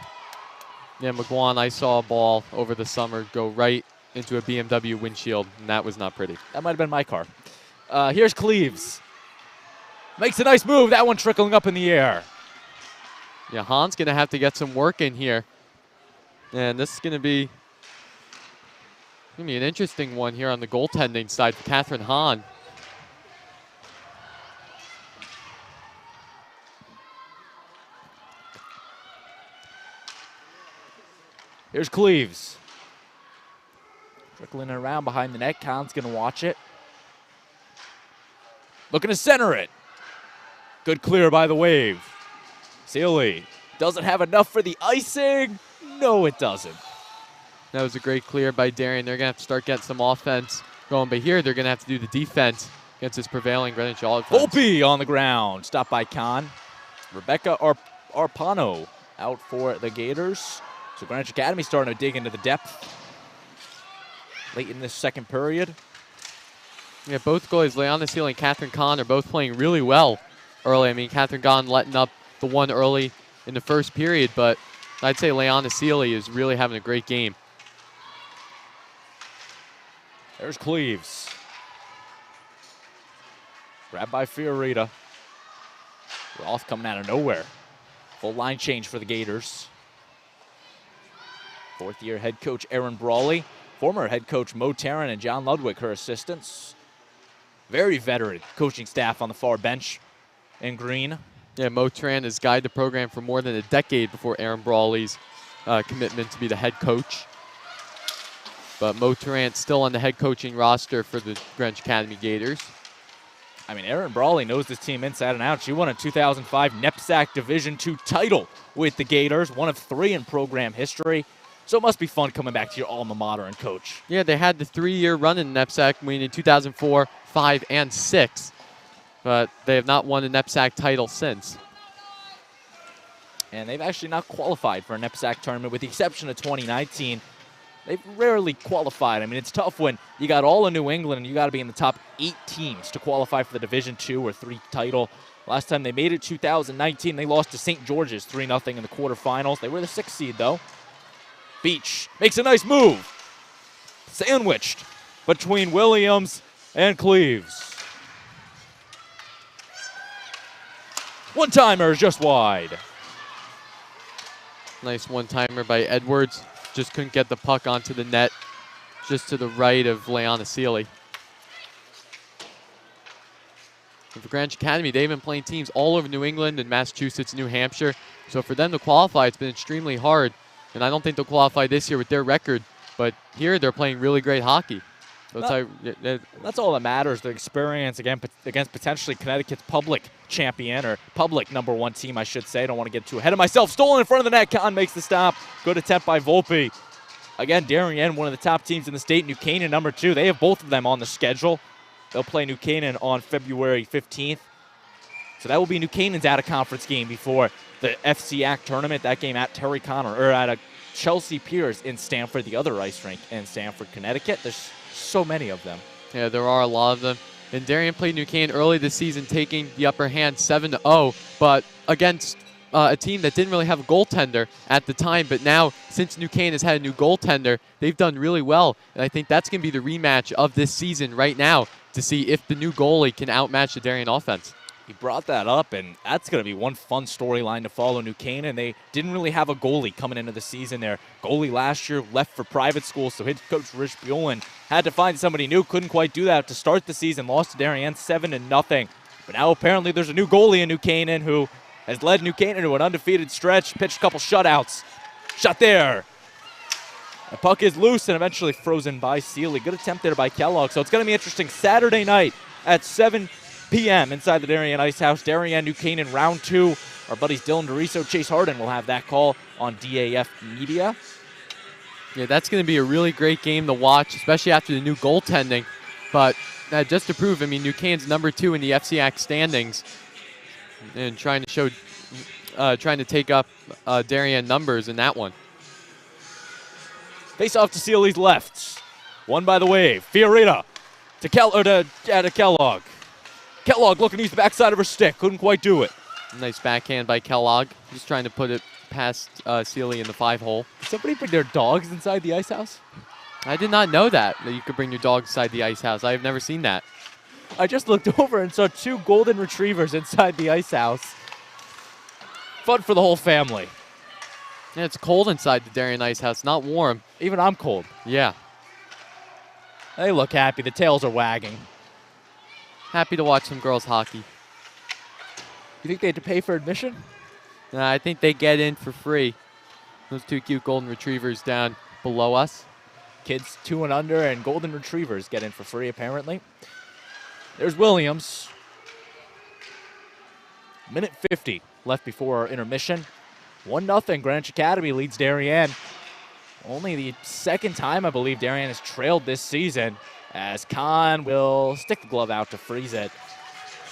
Yeah, McGuan, I saw a ball over the summer go right into a BMW windshield, and that was not pretty. That might have been my car. Here's Cleaves. Makes a nice move. That one trickling up in the air. Yeah, Hahn's going to have to get some work in here. And this is going to be an interesting one here on the goaltending side for Catherine Hahn. Here's Cleaves. Trickling it around behind the net. Khan's going to watch it. Looking to center it. Good clear by the Wave. Seeley doesn't have enough for the icing. No, it doesn't. That was a great clear by Darien. They're going to have to start getting some offense going. But here, they're going to have to do the defense against this prevailing Greenwich offense. Volpe on the ground. Stopped by Khan. Rebecca Arpano out for the Gators. So Greenwich Academy starting to dig into the depth late in this second period. Yeah, both goalies, Leanna Seal and Catherine Kahn, are both playing really well early. I mean, Catherine Kahn letting up the one early in the first period, but I'd say Leanna Sealy is really having a great game. There's Cleves. Grabbed by Fiorita. Roth coming out of nowhere. Full line change for the Gators. Fourth-year head coach Aaron Brawley. Former head coach Mo Tarrant and John Ludwig, her assistants. Very veteran coaching staff on the far bench in green. Yeah, Mo Tarrant has guided the program for more than a decade before Aaron Brawley's commitment to be the head coach. But Mo Tarrant still on the head coaching roster for the Greenwich Academy Gators. I mean, Erin Brawley knows this team inside and out. She won a 2005 NEPSAC Division II title with the Gators, one of 3 in program history. So it must be fun coming back to your alma mater and coach. Yeah, they had the 3-year run in NEPSAC, winning in 2004, 5, and 6. But they have not won a NEPSAC title since. And they've actually not qualified for a NEPSAC tournament, with the exception of 2019. They've rarely qualified. I mean, it's tough when you got all of New England and you got to be in the top 8 teams to qualify for the Division II or 3 title. Last time they made it, 2019, they lost to St. George's 3-0 in the quarterfinals. They were the 6th seed, though. Beach makes a nice move. Sandwiched between Williams and Cleves. One-timer is just wide. Nice one-timer by Edwards. Just couldn't get the puck onto the net, just to the right of Leanna Sealy. And for Greenwich Academy, they've been playing teams all over New England and Massachusetts, New Hampshire. So for them to qualify, it's been extremely hard. And I don't think they'll qualify this year with their record. But here, they're playing really great hockey. So that's all that matters, the experience against potentially Connecticut's public champion, or public #1 team, I should say. I don't want to get too ahead of myself. Stolen in front of the net. Kahn makes the stop. Good attempt by Volpe. Again, Darien, one of the top teams in the state. New Canaan, #2. They have both of them on the schedule. They'll play New Canaan on February 15th. So that will be New Canaan's out-of-conference game before the FCAC tournament. That game at Terry Connor, or at Chelsea Piers in Stamford, the other ice rink in Stamford, Connecticut. There's so many of them. Yeah, there are a lot of them. And Darien played New Canaan early this season, taking the upper hand 7-0, but against a team that didn't really have a goaltender at the time. But now, since New Canaan has had a new goaltender, they've done really well. And I think that's going to be the rematch of this season right now, to see if the new goalie can outmatch the Darien offense. He brought that up, and that's going to be one fun storyline to follow. New Canaan, they didn't really have a goalie coming into the season. Their goalie last year left for private school, so head coach Rich Buellin had to find somebody new. Couldn't quite do that to start the season. Lost to Darien 7-0. But now apparently there's a new goalie in New Canaan who has led New Canaan to an undefeated stretch, pitched a couple shutouts. Shot there. The puck is loose and eventually frozen by Sealy. Good attempt there by Kellogg. So it's going to be interesting. Saturday night at 7 p.m. inside the Darien Ice House. Darien, New Canaan, round 2. Our buddies Dylan DeRiso, Chase Harden will have that call on DAF Media. Yeah, that's going to be a really great game to watch, especially after the new goaltending. But just to prove, I mean, New Canaan's #2 in the FCAC standings, and trying to take up Darien numbers in that one. Face off to Sealy's left. Won by the wave. Fiorita to Kellogg. Kellogg looking to use the backside of her stick. Couldn't quite do it. Nice backhand by Kellogg. Just trying to put it past Sealy in the 5-hole. Did somebody bring their dogs inside the ice house? I did not know that you could bring your dog inside the ice house. I have never seen that. I just looked over and saw 2 golden retrievers inside the ice house. Fun for the whole family. Yeah, it's cold inside the Darien Ice House, not warm. Even I'm cold. Yeah. They look happy. The tails are wagging. Happy to watch some girls hockey. You think they had to pay for admission? I think they get in for free. Those 2 cute golden retrievers down below us. Kids 2 and under and golden retrievers get in for free, apparently. There's Williams. Minute 50 left before our intermission. 1-0. Greenwich Academy leads Darien. Only the second time, I believe, Darien has trailed this season, as Kahn will stick the glove out to freeze it.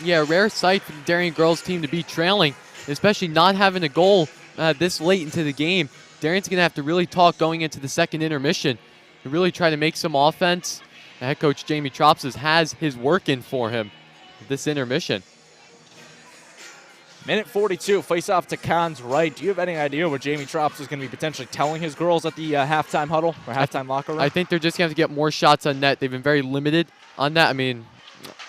Yeah, rare sight for the Darien girls team to be trailing, especially not having a goal this late into the game. Darien's going to have to really talk going into the second intermission to really try to make some offense Head coach Jamie Tropses has his work in for him this intermission. Minute 42, face off to Khan's right. Do you have any idea what Jamie Tropses is going to be potentially telling his girls at the halftime huddle or halftime locker room? I think they're just going to have to get more shots on net. They've been very limited on that. I mean,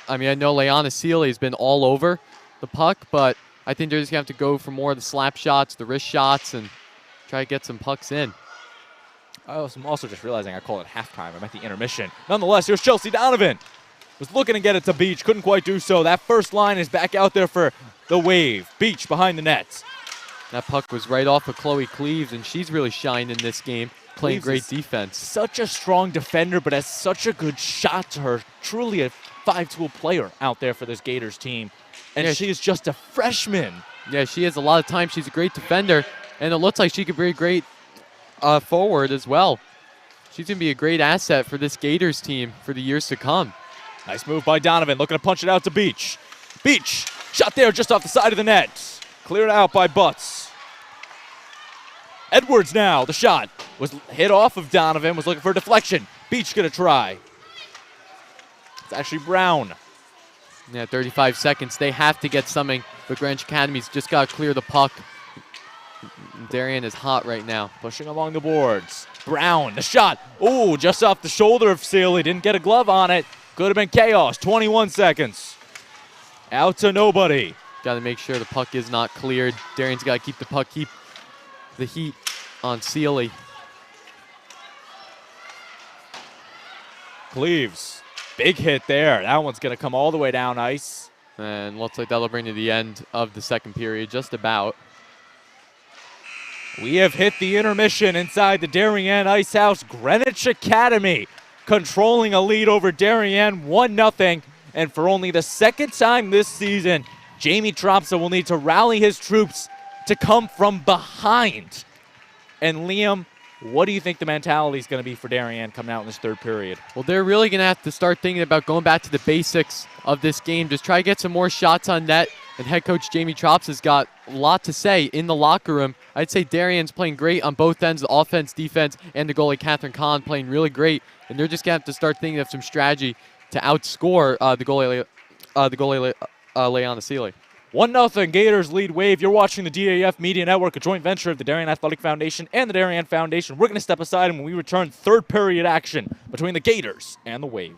I know Leanna Sealy has been all over the puck, but I think they're just going to have to go for more of the slap shots, the wrist shots, and try to get some pucks in. I'm also just realizing I call it halftime. I meant the intermission. Nonetheless, here's Chelsea Donovan. Was looking to get it to Beach, couldn't quite do so. That first line is back out there for the Wave. Beach behind the net. That puck was right off of Chloe Cleves, and she's really shined in this game, playing great defense. Such a strong defender, but has such a good shot to her. Truly a five-tool player out there for this Gators team. And yeah, she is just a freshman. Yeah, she has a lot of time. She's a great defender, and it looks like she could be a great forward as well. She's going to be a great asset for this Gators team for the years to come. Nice move by Donovan, looking to punch it out to Beach. Beach, shot there just off the side of the net. Cleared out by Butts. Edwards now, the shot was hit off of Donovan, was looking for a deflection. Beach gonna try. It's actually Brown. Yeah, 35 seconds. They have to get something, but Greenwich Academy's just got to clear the puck. Darien is hot right now. Pushing along the boards. Brown, the shot. Oh, just off the shoulder of Sealy. Didn't get a glove on it. Could have been chaos. 21 seconds. Out to nobody. Got to make sure the puck is not cleared. Darien's got to keep the puck, keep the heat on Sealy. Cleves. Big hit there. That one's going to come all the way down ice. And looks like that'll bring to the end of the second period, just about. We have hit the intermission inside the Darien Ice House. Greenwich Academy controlling a lead over Darien, 1-0. And for only the second time this season, Jamie Tropses will need to rally his troops to come from behind. And Liam, what do you think the mentality is going to be for Darien coming out in this third period? Well, they're really going to have to start thinking about going back to the basics of this game. Just try to get some more shots on net. And head coach Jamie Tropses has got a lot to say in the locker room. I'd say Darien's playing great on both ends, the offense, defense, and the goalie, Catherine Kahn, playing really great. And they're just going to have to start thinking of some strategy to outscore the goalie, Leanna Sealy. 1-0 Gators lead Wave. You're watching the DAF Media Network, a joint venture of the Darien Athletic Foundation and the Darien Foundation. We're going to step aside, and when we return, third period action between the Gators and the Wave.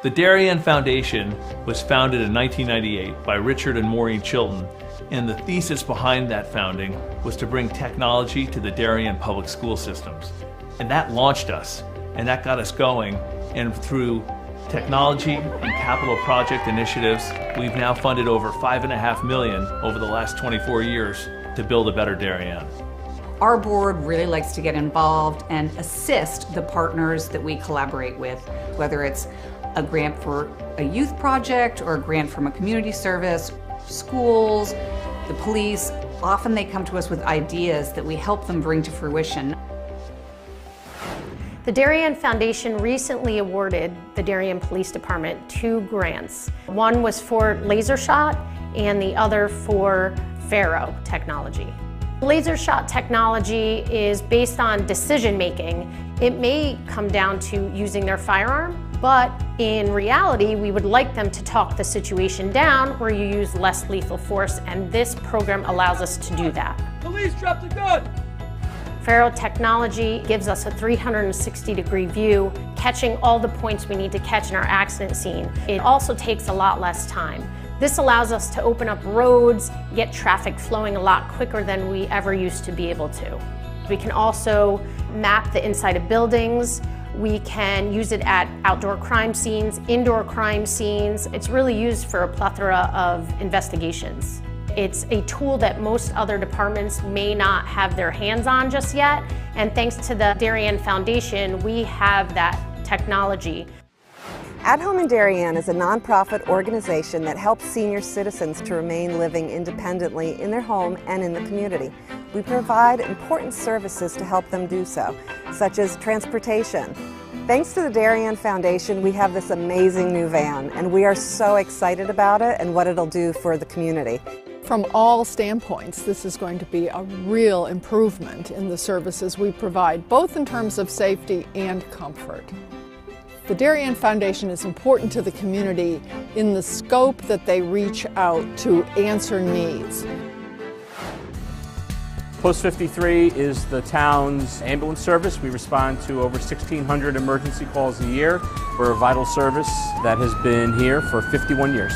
The Darien Foundation was founded in 1998 by Richard and Maureen Chilton, and the thesis behind that founding was to bring technology to the Darien public school systems. And that launched us, and that got us going, and through technology and capital project initiatives, we've now funded over $5.5 million over the last 24 years to build a better Darien. Our board really likes to get involved and assist the partners that we collaborate with, whether it's a grant for a youth project or a grant from a community service, schools, the police. Often they come to us with ideas that we help them bring to fruition. The Darien Foundation recently awarded the Darien Police Department 2 grants. One was for laser shot and the other for Faro technology. Laser shot technology is based on decision making. It may come down to using their firearm, but in reality, we would like them to talk the situation down where you use less lethal force, and this program allows us to do that. Police, drop the gun! Faro technology gives us a 360-degree view, catching all the points we need to catch in our accident scene. It also takes a lot less time. This allows us to open up roads, get traffic flowing a lot quicker than we ever used to be able to. We can also map the inside of buildings. We can use it at outdoor crime scenes, indoor crime scenes. It's really used for a plethora of investigations. It's a tool that most other departments may not have their hands on just yet, and thanks to the Darien Foundation, we have that technology. At Home in Darien is a nonprofit organization that helps senior citizens to remain living independently in their home and in the community. We provide important services to help them do so, such as transportation. Thanks to the Darien Foundation, we have this amazing new van, and we are so excited about it and what it'll do for the community. From all standpoints, this is going to be a real improvement in the services we provide, both in terms of safety and comfort. The Darien Foundation is important to the community in the scope that they reach out to answer needs. Post 53 is the town's ambulance service. We respond to over 1,600 emergency calls a year. We're a vital service that has been here for 51 years.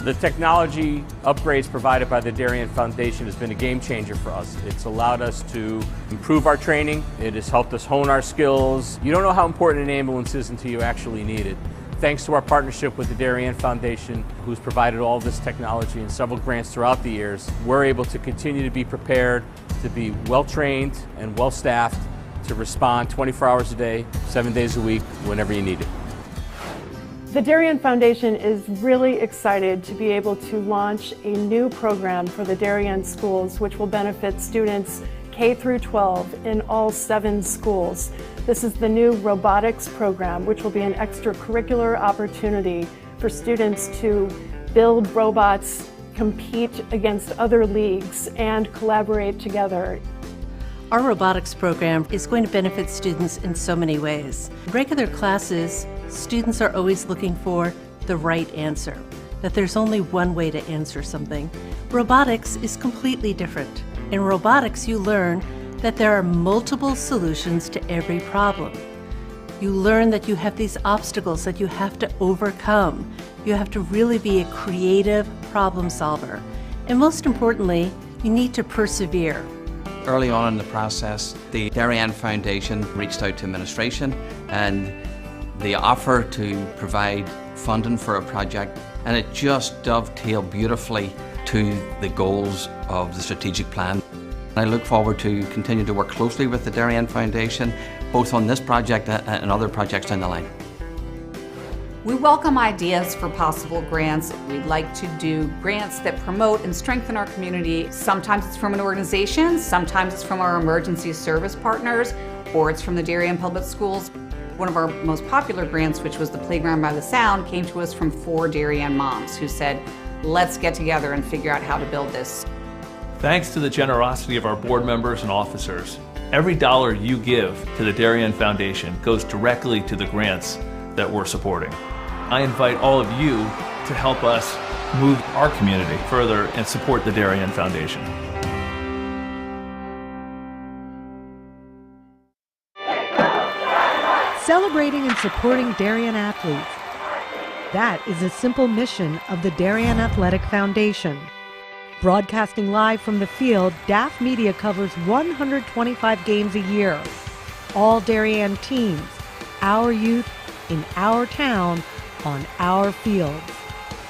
The technology upgrades provided by the Darien Foundation has been a game changer for us. It's allowed us to improve our training. It has helped us hone our skills. You don't know how important an ambulance is until you actually need it. Thanks to our partnership with the Darien Foundation, who's provided all this technology and several grants throughout the years, we're able to continue to be prepared, to be well-trained and well-staffed, to respond 24 hours a day, 7 days a week, whenever you need it. The Darien Foundation is really excited to be able to launch a new program for the Darien schools, which will benefit students K through 12 in all 7 schools. This is the new robotics program, which will be an extracurricular opportunity for students to build robots, compete against other leagues, and collaborate together. Our robotics program is going to benefit students in so many ways. In regular classes, students are always looking for the right answer, that there's only one way to answer something. Robotics is completely different. In robotics, you learn that there are multiple solutions to every problem. You learn that you have these obstacles that you have to overcome. You have to really be a creative problem solver. And most importantly, you need to persevere. Early on in the process, the Darien Foundation reached out to administration and they offered to provide funding for a project, and it just dovetailed beautifully to the goals of the strategic plan. I look forward to continue to work closely with the Darien Foundation, both on this project and other projects down the line. We welcome ideas for possible grants. We'd like to do grants that promote and strengthen our community. Sometimes it's from an organization, sometimes it's from our emergency service partners, or it's from the Darien Public Schools. One of our most popular grants, which was the Playground by the Sound, came to us from 4 Darien moms who said, let's get together and figure out how to build this. Thanks to the generosity of our board members and officers, every dollar you give to the Darien Foundation goes directly to the grants that we're supporting. I invite all of you to help us move our community further and support the Darien Foundation. Celebrating and supporting Darien athletes. That is a simple mission of the Darien Athletic Foundation. Broadcasting live from the field, DAF Media covers 125 games a year. All Darien teams, our youth, in our town, on our fields.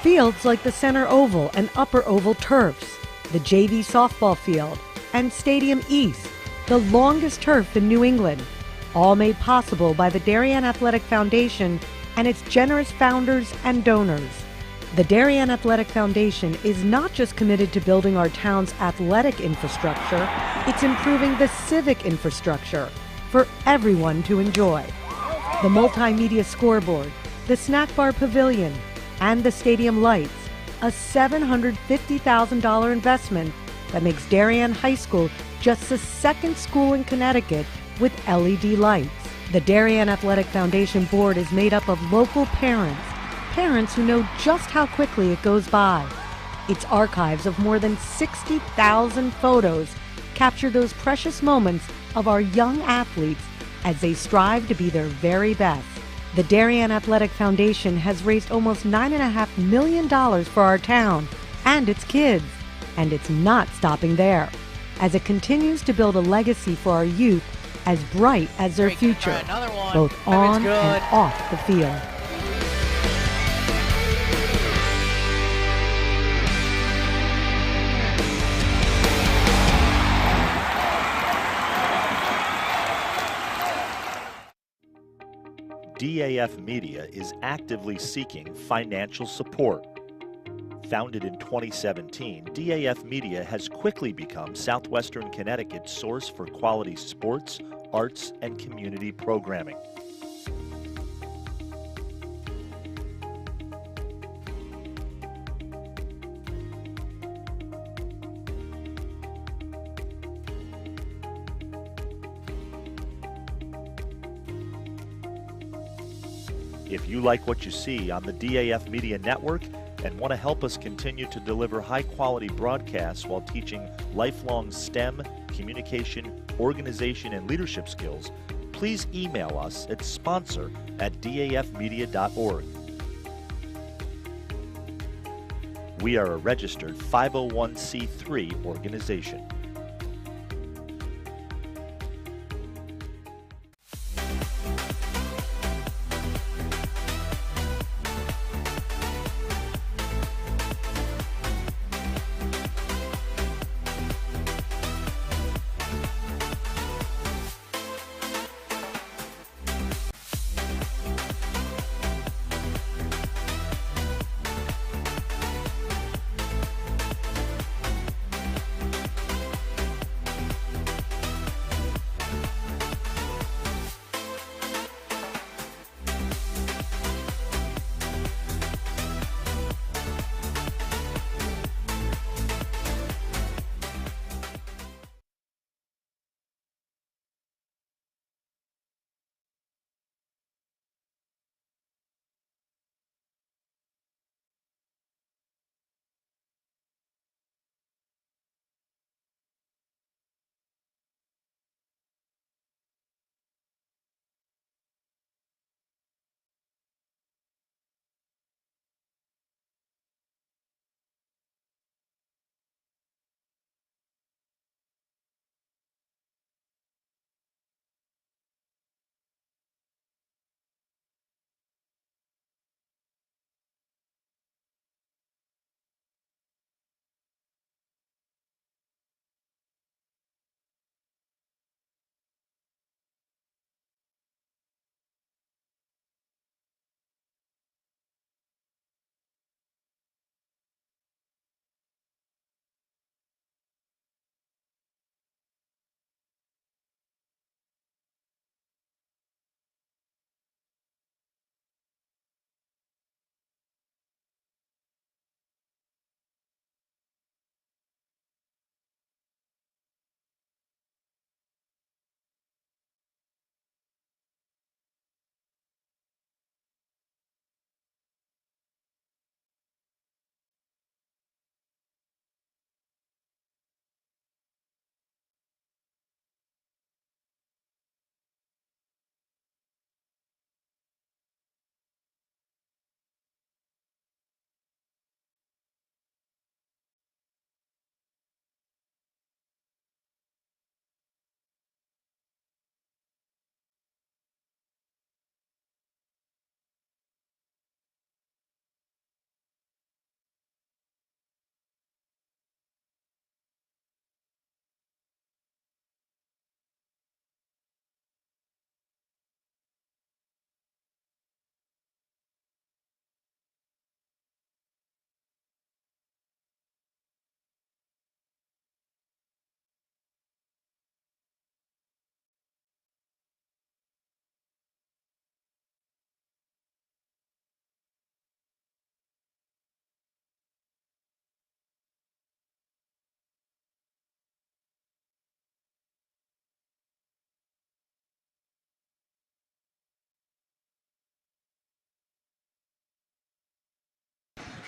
Fields like the Center Oval and Upper Oval turfs, the JV softball field, and Stadium East, the longest turf in New England, all made possible by the Darien Athletic Foundation and its generous founders and donors. The Darien Athletic Foundation is not just committed to building our town's athletic infrastructure, it's improving the civic infrastructure for everyone to enjoy. The multimedia scoreboard, the snack bar pavilion, and the stadium lights, a $750,000 investment that makes Darien High School just the second school in Connecticut with LED lights. The Darien Athletic Foundation board is made up of local parents who know just how quickly it goes by. Its archives of more than 60,000 photos capture those precious moments of our young athletes as they strive to be their very best. The Darien Athletic Foundation has raised almost $9.5 million for our town and its kids, and it's not stopping there, as it continues to build a legacy for our youth as bright as their future, both on and off the field. DAF Media is actively seeking financial support. Founded in 2017, DAF Media has quickly become Southwestern Connecticut's source for quality sports, arts, and community programming. If you like what you see on the DAF Media Network and want to help us continue to deliver high-quality broadcasts while teaching lifelong STEM, communication, organization, and leadership skills, please email us at sponsor@dafmedia.org. We are a registered 501c3 organization.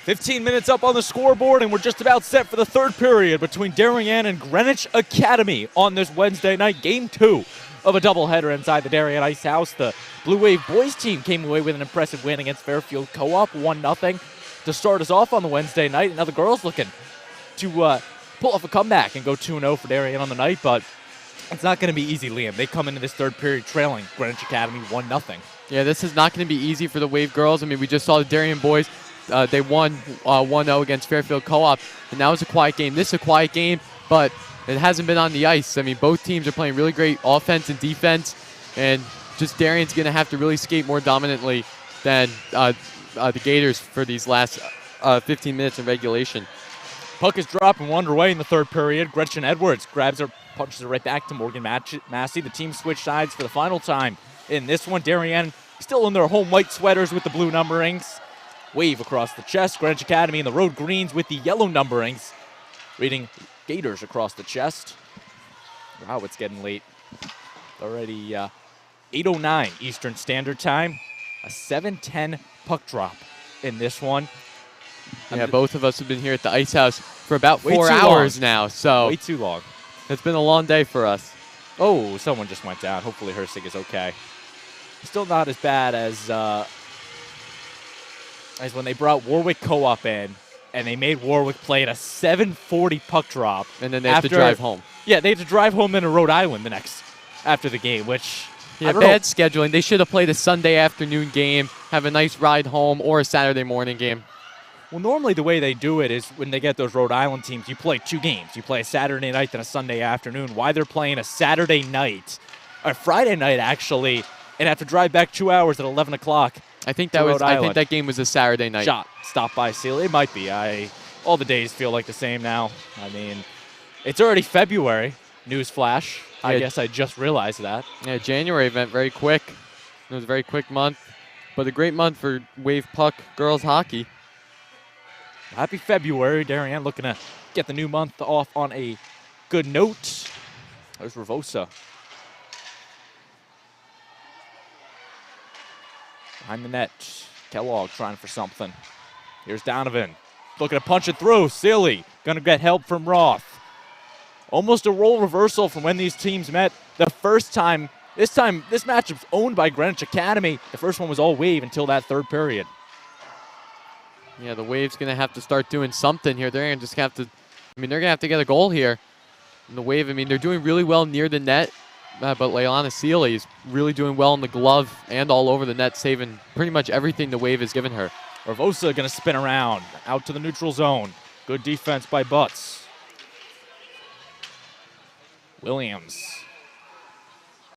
"15 minutes up on the scoreboard, and we're just about set for the third period between Darien and Greenwich Academy on this Wednesday night. Game 2 of a doubleheader inside the Darien Ice House. The Blue Wave boys team came away with an impressive win against Fairfield Co-op, 1-0 to start us off on the Wednesday night. And now the girls looking to pull off a comeback and go 2-0 for Darien on the night, but it's not going to be easy, Liam. They come into this third period trailing Greenwich Academy 1-0. Yeah, this is not going to be easy for the Wave girls. I mean, we just saw the Darien boys. They won 1-0 against Fairfield Co-op, and that was a quiet game. This is a quiet game, but it hasn't been on the ice. I mean, both teams are playing really great offense and defense, and just Darien's going to have to really skate more dominantly than the Gators for these last 15 minutes in regulation. Puck is dropped and we're underway in the third period. Gretchen Edwards grabs her, punches it right back to Morgan Massey. The team switched sides for the final time in this one. Darien still in their home white sweaters with the blue numberings. Wave across the chest. Greenwich Academy in the road greens with the yellow numberings. Reading Gators across the chest. Wow, it's getting late. Already 8:09 Eastern Standard Time. A 7-10 puck drop in this one. Yeah, both of us have been here at the Ice House for about Way 4 too hours long. now, so Way too long. it's been a long day for us. Oh, someone just went down. Hopefully Hersig is okay. Still not as bad as when they brought Warwick Co-op in, and they made Warwick play at a 7:40 puck drop. And then they have to drive home. Yeah, they had to drive home into Rhode Island after the game, which Yeah, I don't bad know. scheduling. They should have played a Sunday afternoon game, have a nice ride home, or a Saturday morning game. Well, normally the way they do it is when they get those Rhode Island teams, you play 2 games. You play a Saturday night and a Sunday afternoon. Why they're playing a Saturday night, or Friday night actually, and have to drive back 2 hours at 11 o'clock. I think to that was. Rhode I think Island. that game was a Saturday night. Stop by Sealy. It might be. All the days feel like the same now. I mean, it's already February. Newsflash. I Yeah. guess I just realized that. Yeah, January went very quick. It was a very quick month, but a great month for Wave Puck girls hockey. Happy February, Darien. Looking to get the new month off on a good note. There's Ravosa. Behind the net, Kellogg trying for something. Here's Donovan. Looking to punch it through. Silly. Going to get help from Roth. Almost a role reversal from when these teams met the first time. This matchup's owned by Greenwich Academy. The first one was all Wave until that third period. Yeah, the Wave's going to have to start doing something here. They're going to just have to, they're going to have to get a goal here. And the Wave, they're doing really well near the net, but Leilana Sealy is really doing well in the glove and all over the net, saving pretty much everything the Wave has given her. Ravosa going to spin around, out to the neutral zone. Good defense by Butts. Williams.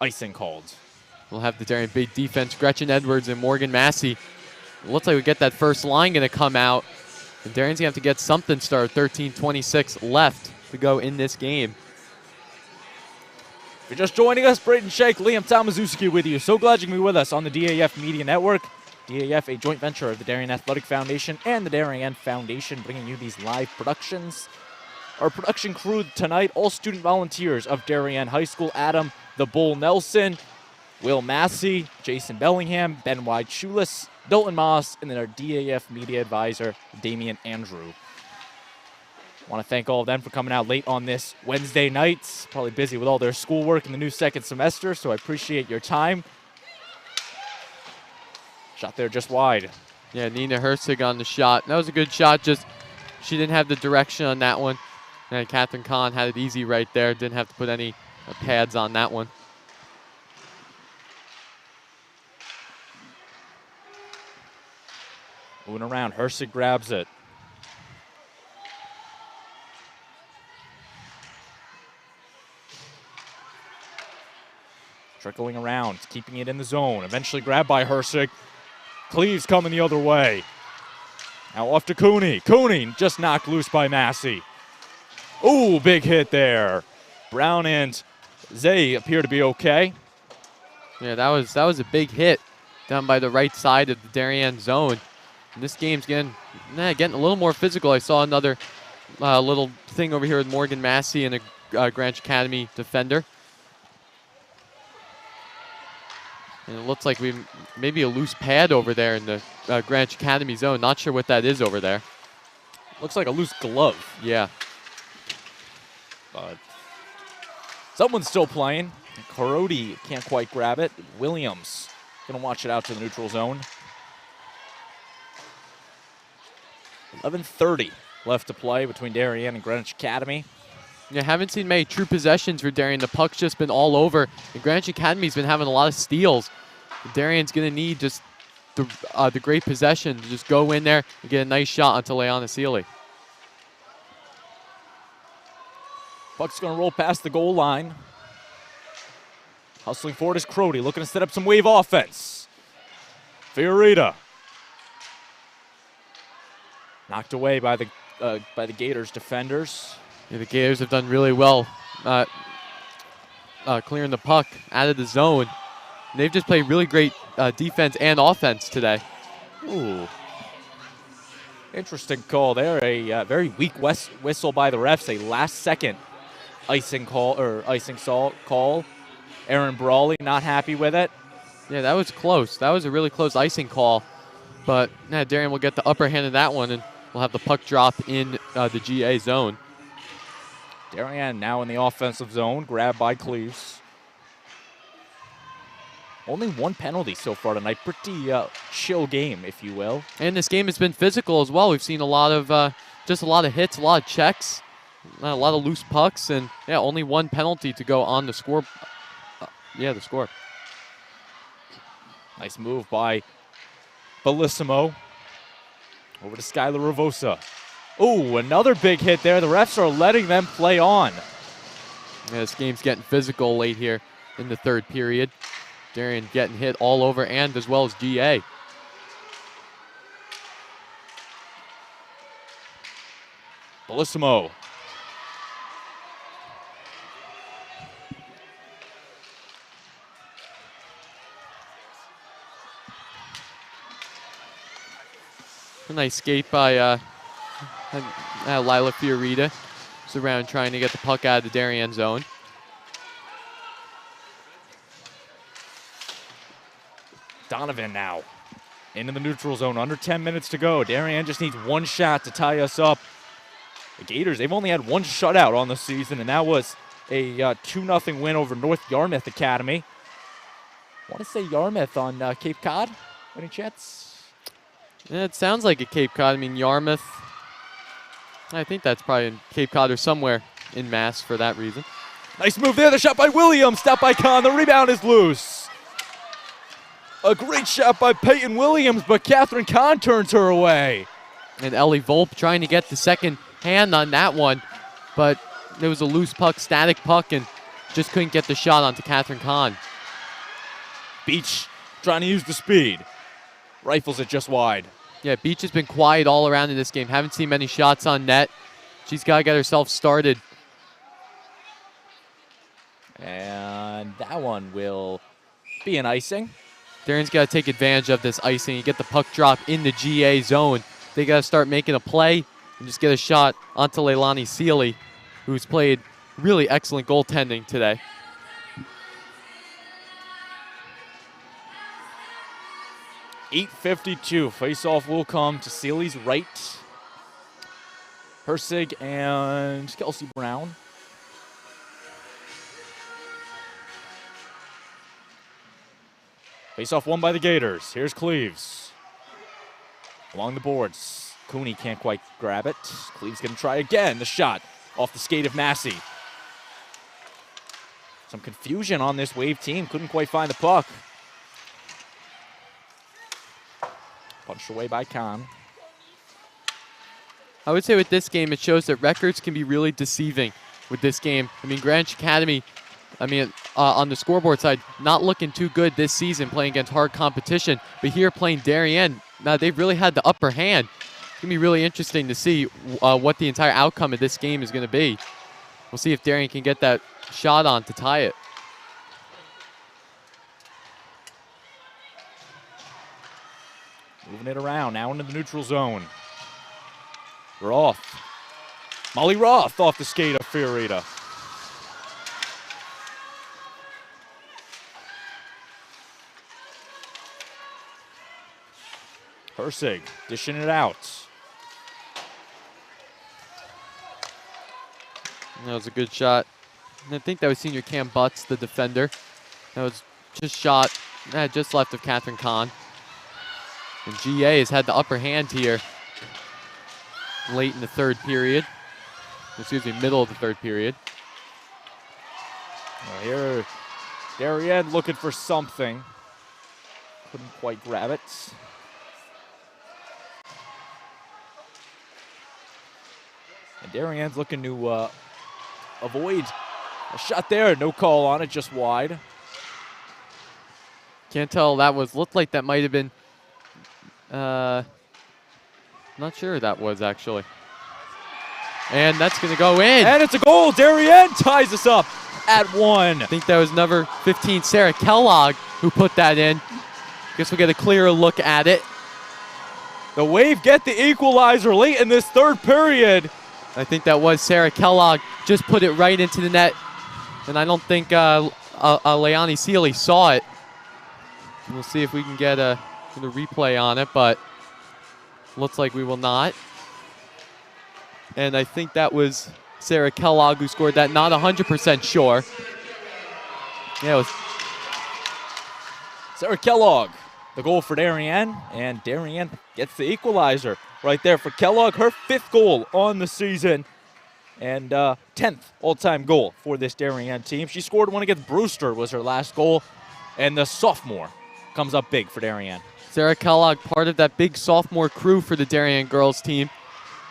Icing called. We'll have the Darien big defense, Gretchen Edwards and Morgan Massey. It looks like we get that first line going to come out. And Darien's going to have to get something started. 13:26 left to go in this game. If you're just joining us, Braden Shake, Liam Tomaszewski with you. So glad you can be with us on the DAF Media Network. DAF, a joint venture of the Darien Athletic Foundation and the Darien Foundation, bringing you these live productions. Our production crew tonight, all student volunteers of Darien High School. Adam the Bull Nelson, Will Massey, Jason Bellingham, Ben White Schulis, Dalton Moss, and then our DAF media advisor, Damian Andrew. Want to thank all of them for coming out late on this Wednesday night. Probably busy with all their schoolwork in the new second semester, so I appreciate your time. Shot there just wide. Yeah, Nina Hersig on the shot. That was a good shot, just she didn't have the direction on that one. And Catherine Kahn had it easy right there. Didn't have to put any pads on that one. Moving around, Hersig grabs it. Trickling around, keeping it in the zone. Eventually grabbed by Hersig. Cleaves coming the other way. Now off to Cooney. Cooney just knocked loose by Massey. Ooh, big hit there. Brown and Zay appear to be okay. Yeah, that was a big hit down by the right side of the Darien zone. And this game's getting a little more physical. I saw another little thing over here with Morgan Massey and a Greenwich Academy defender. And it looks like we maybe a loose pad over there in the Greenwich Academy zone. Not sure what that is over there. Looks like a loose glove. Yeah. But someone's still playing. Karodi can't quite grab it. Williams gonna watch it out to the neutral zone. 11:30 left to play between Darien and Greenwich Academy. Yeah, haven't seen many true possessions for Darien. The puck's just been all over. And Greenwich Academy's been having a lot of steals. Darien's going to need just the great possession to just go in there and get a nice shot onto Leilana Sealy. Puck's going to roll past the goal line. Hustling forward is Crody, looking to set up some Wave offense. Fiorita. Knocked away by the Gators defenders. Yeah, the Gators have done really well clearing the puck out of the zone. And they've just played really great defense and offense today. Ooh. Interesting call there. A very weak whistle by the refs. A last-second icing call. Aaron Brawley not happy with it. Yeah, that was close. That was a really close icing call. But Darien will get the upper hand of that one, and we'll have the puck drop in the GA zone. Darien now in the offensive zone, grabbed by Cleves. Only one penalty so far tonight. Pretty chill game, if you will. And this game has been physical as well. We've seen a lot of just a lot of hits, a lot of checks, a lot of loose pucks, and only one penalty to go on the score. The score. Nice move by Bellissimo. Over to Skylar Ravosa. Oh, another big hit there. The refs are letting them play on. Yeah, this game's getting physical late here in the third period. Darien getting hit all over and as well as GA. Bellissimo. A nice skate by Lila Fiorita. Just around trying to get the puck out of the Darien zone. Donovan now into the neutral zone. Under 10 minutes to go. Darien just needs one shot to tie us up. The Gators, they've only had one shutout on the season, and that was a 2-0 win over North Yarmouth Academy. I want to say Yarmouth on Cape Cod. Any chance? Yeah, it sounds like a Cape Cod. I mean, Yarmouth, I think that's probably in Cape Cod or somewhere in Mass for that reason. Nice move there. The shot by Williams. Stopped by Kahn. The rebound is loose. A great shot by Peyton Williams, but Catherine Kahn turns her away. And Ellie Volpe trying to get the second hand on that one, but there was a loose puck, static puck, and just couldn't get the shot onto Catherine Kahn. Beach trying to use the speed. Rifles it just wide. Yeah, Beach has been quiet all around in this game. Haven't seen many shots on net. She's got to get herself started. And that one will be an icing. Darien's got to take advantage of this icing. You get the puck drop in the GA zone. They got to start making a play and just get a shot onto Leilani Sealy, who's played really excellent goaltending today. .852. Face-off will come to Sealy's right. Hersig and Kelsey Brown. Face-off won by the Gators. Here's Cleves. Along the boards. Cooney can't quite grab it. Cleves going to try again. The shot off the skate of Massey. Some confusion on this Wave team. Couldn't quite find the puck. Punched away by Kahn. I would say with this game, it shows that records can be really deceiving with this game. I mean, Greenwich Academy, on the scoreboard side, not looking too good this season, playing against hard competition. But here playing Darien, now they've really had the upper hand. It's going to be really interesting to see what the entire outcome of this game is going to be. We'll see if Darien can get that shot on to tie it. Moving it around, now into the neutral zone. Roth. Molly Roth off the skate of Fiorita. Hersig dishing it out. That was a good shot. And I think that was senior Cam Butts, the defender. That was just shot just left of Catherine Kahn. And GA has had the upper hand here late in the third period. Excuse me, middle of the third period. Well, here, Darien looking for something. Couldn't quite grab it. And Darien's looking to avoid a shot there. No call on it, just wide. Can't tell. Looked like that might have been. Not sure that was actually. And that's going to go in. And it's a goal. Darien ties us up at 1. I think that was number 15, Sarah Kellogg, who put that in. Guess we'll get a clearer look at it. The Wave get the equalizer late in this third period. I think that was Sarah Kellogg. Just put it right into the net. And I don't think Leilani Sealy saw it. We'll see if we can get the replay on it, but looks like we will not. And I think that was Sarah Kellogg who scored that. Not 100% sure. Yeah, it was Sarah Kellogg, the goal for Darien, and Darien gets the equalizer right there for Kellogg, her 5th goal on the season, and 10th all-time goal for this Darien team. She scored one against Brewster, was her last goal, and the sophomore comes up big for Darien. Sarah Kellogg, part of that big sophomore crew for the Darien girls team.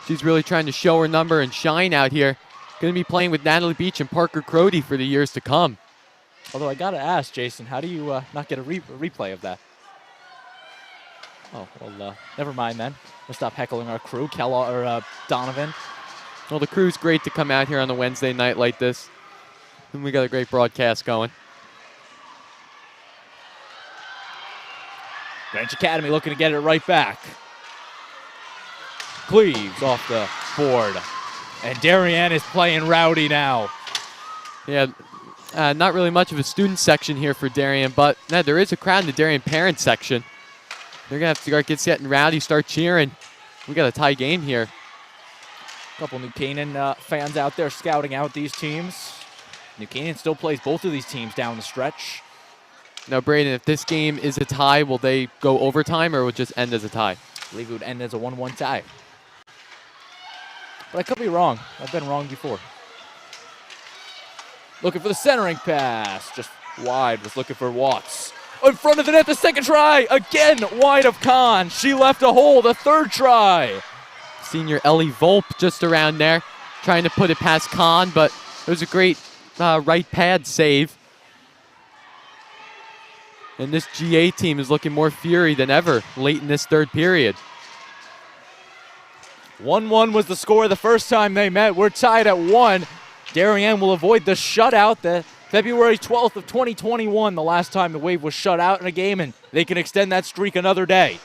She's really trying to show her number and shine out here. Going to be playing with Natalie Beach and Parker Crody for the years to come. Although I got to ask, Jason, how do you not get a replay of that? Oh, well, never mind then. We'll stop heckling our crew, Donovan. Well, the crew's great to come out here on a Wednesday night like this. And we got a great broadcast going. Greenwich Academy looking to get it right back. Cleaves off the board. And Darien is playing rowdy now. Yeah, not really much of a student section here for Darien, but there is a crowd in the Darien parent section. They're going to have to start getting rowdy, start cheering. We got a tie game here. A couple New Canaan fans out there scouting out these teams. New Canaan still plays both of these teams down the stretch. Now, Braden, if this game is a tie, will they go overtime or will it just end as a tie? I believe it would end as a 1-1 tie. But I could be wrong. I've been wrong before. Looking for the centering pass. Just wide. Was looking for Watts. In front of the net, the second try. Again, wide of Kahn. She left a hole. The 3rd try. Senior Ellie Volpe just around there, trying to put it past Kahn, but it was a great right pad save. And this GA team is looking more fury than ever late in this 3rd period. 1-1 was the score the first time they met. We're tied at 1. Darien will avoid the shutout. The February 12th of 2021, the last time the Wave was shut out in a game, and they can extend that streak another day.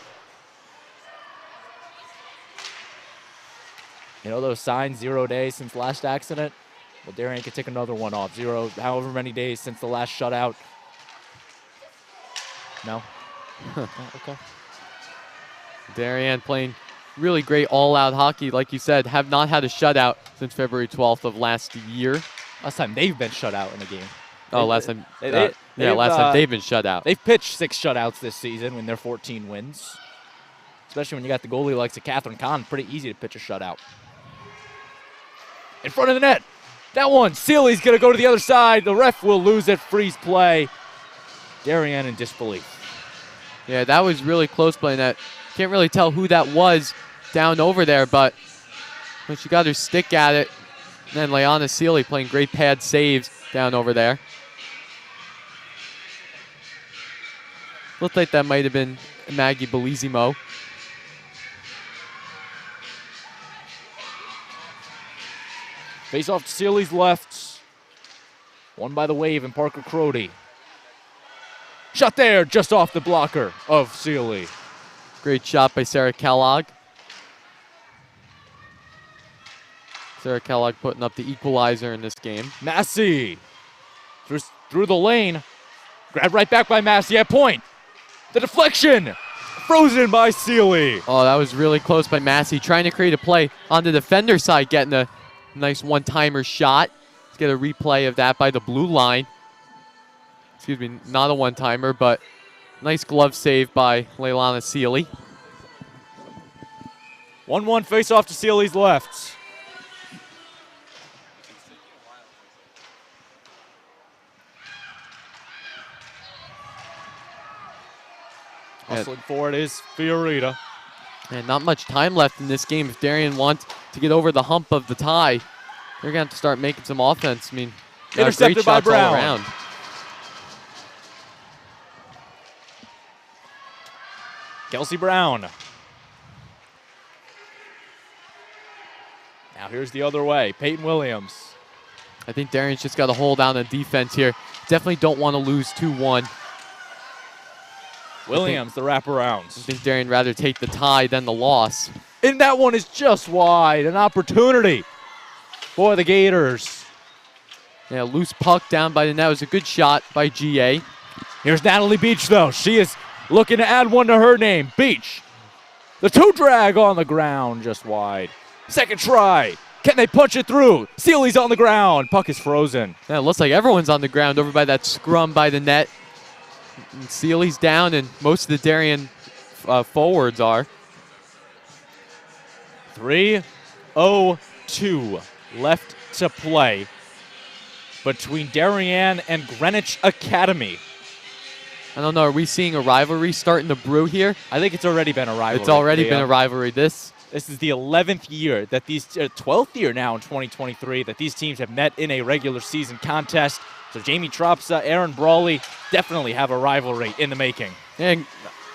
You know those signs, 0 days since last accident? Well, Darien can take another one off. 0, however many days since the last shutout. No? Okay. Darien playing really great all-out hockey, like you said, have not had a shutout since February 12th of last year. Last time they've been shut out in a game. Oh, last time they've been shut out. They've pitched 6 shutouts this season when they're 14 wins. Especially when you got the goalie likes of Catherine Kahn, pretty easy to pitch a shutout. In front of the net. That one, Seeley's going to go to the other side. The ref will lose it, freeze play. Darien in disbelief. Yeah, that was really close playing that. Can't really tell who that was down over there, but when she got her stick at it, and then Leanna Seeley playing great pad saves down over there. Looked like that might have been Maggie Bellissimo. Face off to Seeley's left. Won by the Wave and Parker Crody. Shot there, just off the blocker of Seeley. Great shot by Sarah Kellogg. Sarah Kellogg putting up the equalizer in this game. Massey through the lane. Grabbed right back by Massey at point. The deflection. Frozen by Seeley. Oh, that was really close by Massey. Trying to create a play on the defender side, getting a nice one-timer shot. Let's get a replay of that by the blue line. Excuse me, not a one-timer, but nice glove save by Leilana Seeley. 1-1 face-off to Seeley's left. Hustling forward is Fiorita. And not much time left in this game. If Darien wants to get over the hump of the tie, they're going to have to start making some offense. I mean, intercepted great by shots Brown. all around. Kelsey Brown. Now here's the other way. Peyton Williams. I think Darien's just got to hold down on defense here. Definitely don't want to lose 2-1. Williams, the wraparounds. I think Darien rather take the tie than the loss. And that one is just wide. An opportunity for the Gators. Yeah, loose puck down by the net. It was a good shot by GA. Here's Natalie Beach, though. She is looking to add one to her name. Beach. The toe drag on the ground, just wide. Second try. Can they punch it through? Seeley's on the ground. Puck is frozen. Yeah, it looks like everyone's on the ground over by that scrum by the net. And Seeley's down, and most of the Darien forwards are. 3:02 left to play between Darien and Greenwich Academy. I don't know, are we seeing a rivalry starting to brew here? I think it's already been a rivalry. It's already been a rivalry. This is the 11th year that these, 12th year now in 2023 that these teams have met in a regular season contest. So Jamie Tropsa, Aaron Brawley definitely have a rivalry in the making. And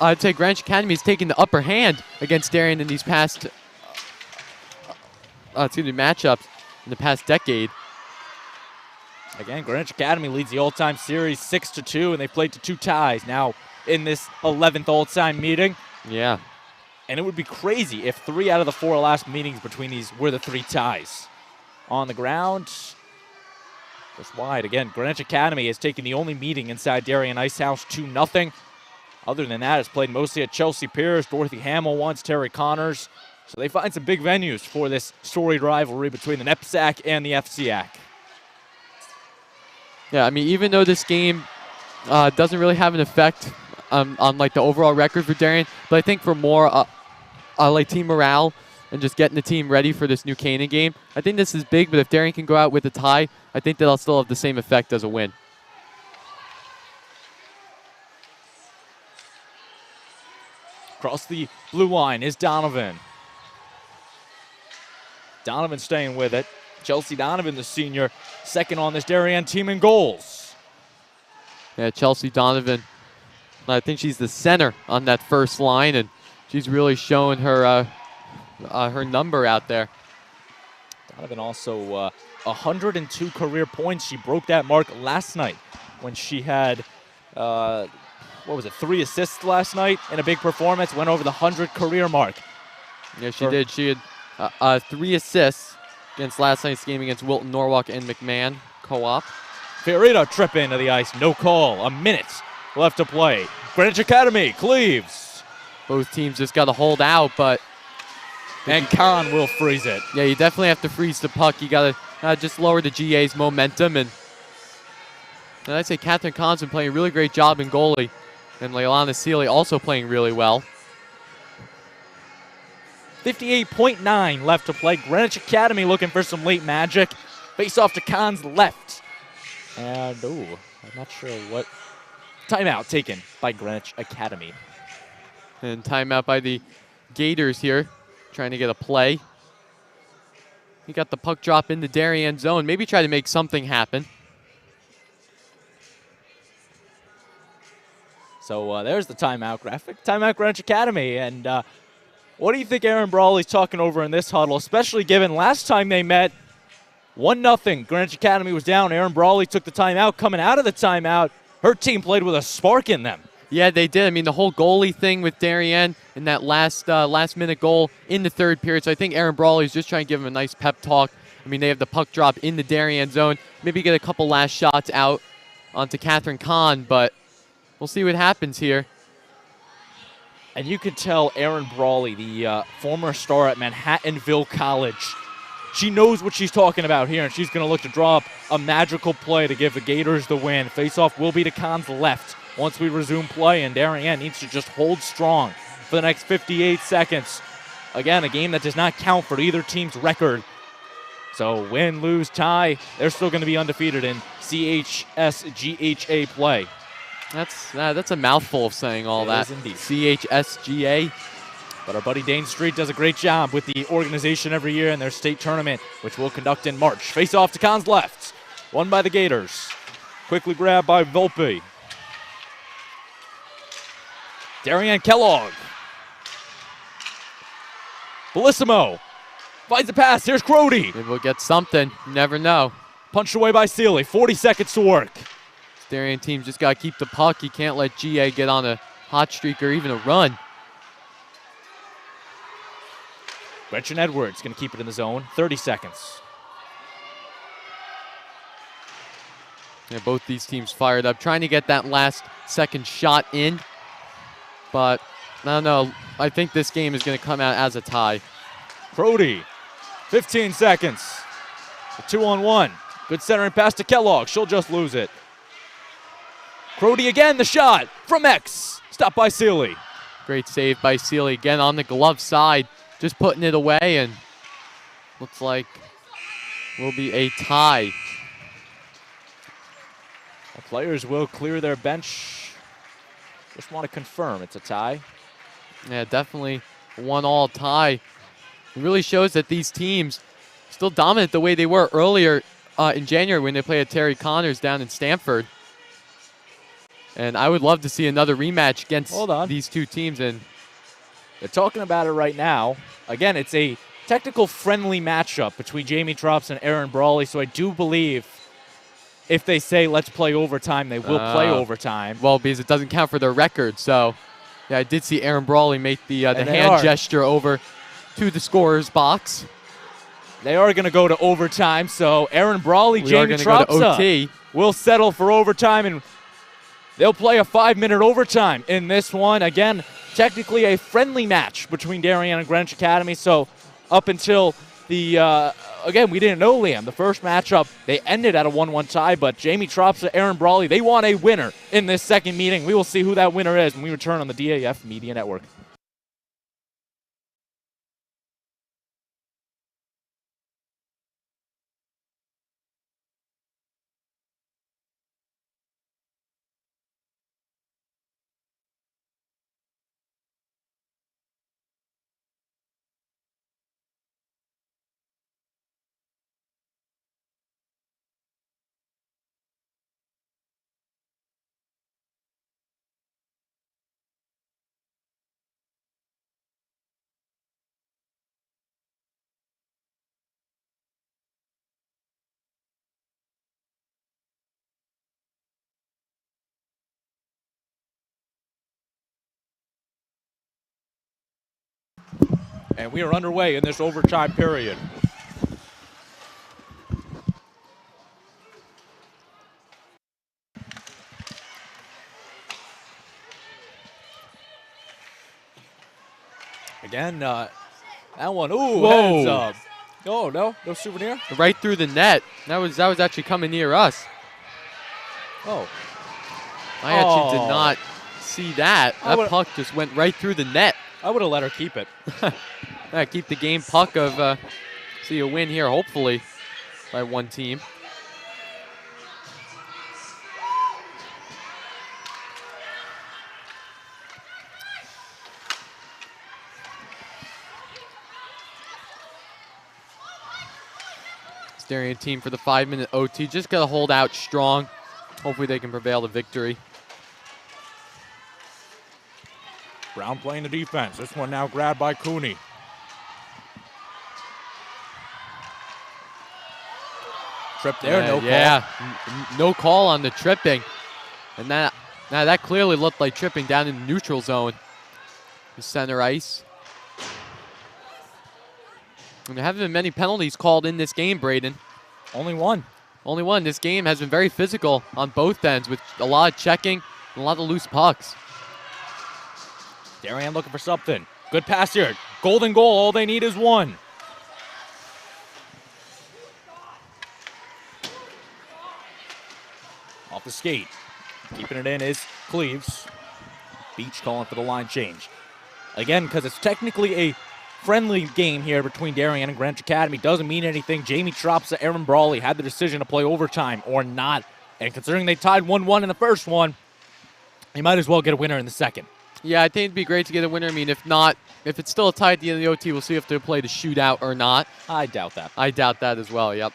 I'd say Greenwich Academy is taking the upper hand against Darien in these past matchups in the past decade. Again, Greenwich Academy leads the all-time series 6-2, and they played to 2 ties now in this 11th all-time meeting. Yeah. And it would be crazy if 3 out of the 4 last meetings between these were the 3 ties. On the ground, just wide. Again, Greenwich Academy has taken the only meeting inside Darien Ice House 2-0. Other than that, it's played mostly at Chelsea Piers, Dorothy Hamill once, Terry Connors. So they find some big venues for this storied rivalry between the NEPSAC and the FCAC. Yeah, I mean, even though this game doesn't really have an effect on like the overall record for Darien, but I think for more like team morale and just getting the team ready for this New Canaan game, I think this is big. But if Darien can go out with a tie, I think that'll still have the same effect as a win. Across the blue line is Donovan. Donovan staying with it. Chelsea Donovan, the senior, second on this Darien team in goals. Yeah, Chelsea Donovan, I think she's the center on that first line, and she's really showing her her number out there. Donovan also 102 career points. She broke that mark last night when she had, 3 assists last night in a big performance, went over the 100 career mark. Yeah, she did. She had 3 assists against last night's game against Wilton, Norwalk, and McMahon co-op. Fiorito trip into the ice, no call. A minute left to play. Greenwich Academy, Cleaves. Both teams just got to hold out, but... And Kahn will freeze it. Yeah, you definitely have to freeze the puck. You got to just lower the GA's momentum. And I'd say Catherine Kahn's been playing a really great job in goalie. And Leilani Seeley also playing really well. 58.9 left to play. Greenwich Academy looking for some late magic. Face off to Kahn's left. And, I'm not sure what. Timeout taken by Greenwich Academy. And timeout by the Gators here, trying to get a play. He got the puck drop in the Darien zone. Maybe try to make something happen. So there's the timeout graphic. Timeout Greenwich Academy. And what do you think Aaron Brawley's talking over in this huddle, especially given last time they met, 1-0. Greenwich Academy was down. Aaron Brawley took the timeout. Coming out of the timeout, her team played with a spark in them. Yeah, they did. I mean, the whole goalie thing with Darien and that last-minute goal in the third period. So I think Aaron Brawley's just trying to give him a nice pep talk. I mean, they have the puck drop in the Darien zone. Maybe get a couple last shots out onto Catherine Kahn, but we'll see what happens here. And you could tell Aaron Brawley, the former star at Manhattanville College, she knows what she's talking about here, and she's going to look to draw up a magical play to give the Gators the win. Face-off will be to Kahn's left once we resume play, and Darien needs to just hold strong for the next 58 seconds. Again, a game that does not count for either team's record. So win, lose, tie, they're still going to be undefeated in CHSGHA play. That's a mouthful of saying all that. It is indeed. CHSGA. But our buddy Dane Street does a great job with the organization every year in their state tournament, which we'll conduct in March. Face off to Kahn's left. Won by the Gators. Quickly grabbed by Volpe. Darien Kellogg. Bellissimo. Finds the pass. Here's Crody. Maybe we'll get something. You never know. Punched away by Seeley. 40 seconds to work. Darien team just got to keep the puck. You can't let GA get on a hot streak or even a run. Gretchen Edwards going to keep it in the zone. 30 seconds. Yeah, both these teams fired up, trying to get that last second shot in. But I don't know. I think this game is going to come out as a tie. Crody, 15 seconds. A 2-on-1. Good centering pass to Kellogg. She'll just lose it. Crody again, the shot from X. Stopped by Seeley. Great save by Seeley. Again on the glove side, just putting it away, and looks like will be a tie. The players will clear their bench. Just want to confirm it's a tie. Yeah, definitely a 1-all tie. It really shows that these teams still dominant the way they were earlier in January when they played at Terry Connors down in Stamford. And I would love to see another rematch against these two teams. And they're talking about it right now. Again, it's a technical friendly matchup between Jamie Trops and Aaron Brawley. So I do believe if they say let's play overtime, they will play overtime. Well, because it doesn't count for their record. So yeah, I did see Aaron Brawley make the hand gesture over to the scorer's box. They are going to go to overtime. So Aaron Brawley, Jamie Trops will settle for overtime, and they'll play a 5-minute overtime in this one. Again, technically a friendly match between Darien and Greenwich Academy. So up until the, again, we didn't know, Liam. The first matchup, they ended at a 1-1 tie, but Jamie Trops and Aaron Brawley, they want a winner in this second meeting. We will see who that winner is when we return on the DAF Media Network. And we are underway in this overtime period. Again, that one, heads up. Oh, no souvenir? Right through the net. That was actually coming near us. Oh. I actually did not see that. That puck just went right through the net. I would have let her keep it. Keep the game puck of see a win here, hopefully, by one team. Darien team for the 5-minute OT. Just got to hold out strong. Hopefully they can prevail to victory. Brown playing the defense. This one now grabbed by Cooney. Trip there, no call. Yeah, no call on the tripping. And that clearly looked like tripping down in the neutral zone. The center ice. And there haven't been many penalties called in this game, Braden. Only one. Only one. This game has been very physical on both ends with a lot of checking and a lot of loose pucks. Darien looking for something. Good pass here. Golden goal. All they need is one. Off the skate. Keeping it in is Cleaves. Beach calling for the line change. Again, because it's technically a friendly game here between Darien and Greenwich Academy. Doesn't mean anything. Jamie Trops and Aaron Brawley had the decision to play overtime or not. And considering they tied 1-1 in the first one, they might as well get a winner in the second. Yeah, I think it'd be great to get a winner. I mean, if not, if it's still a tie at the end of the OT, we'll see if they play the shootout or not. I doubt that. I doubt that as well, yep.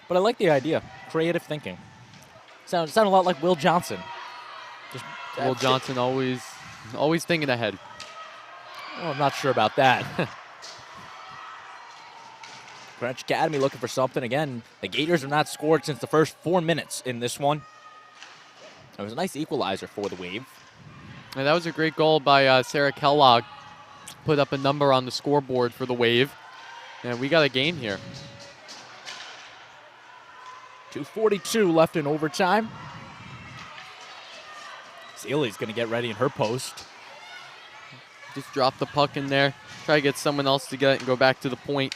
But I like the idea. Creative thinking. Sound a lot like Will Johnson. Will Johnson always thinking ahead. Well, I'm not sure about that. Greenwich Academy looking for something. Again, the Gators have not scored since the first 4 minutes in this one. It was a nice equalizer for the Wave. And that was a great goal by Sarah Kellogg. Put up a number on the scoreboard for the Wave. And we got a game here. 2:42 left in overtime. Sealy's going to get ready in her post. Just drop the puck in there. Try to get someone else to get it and go back to the point.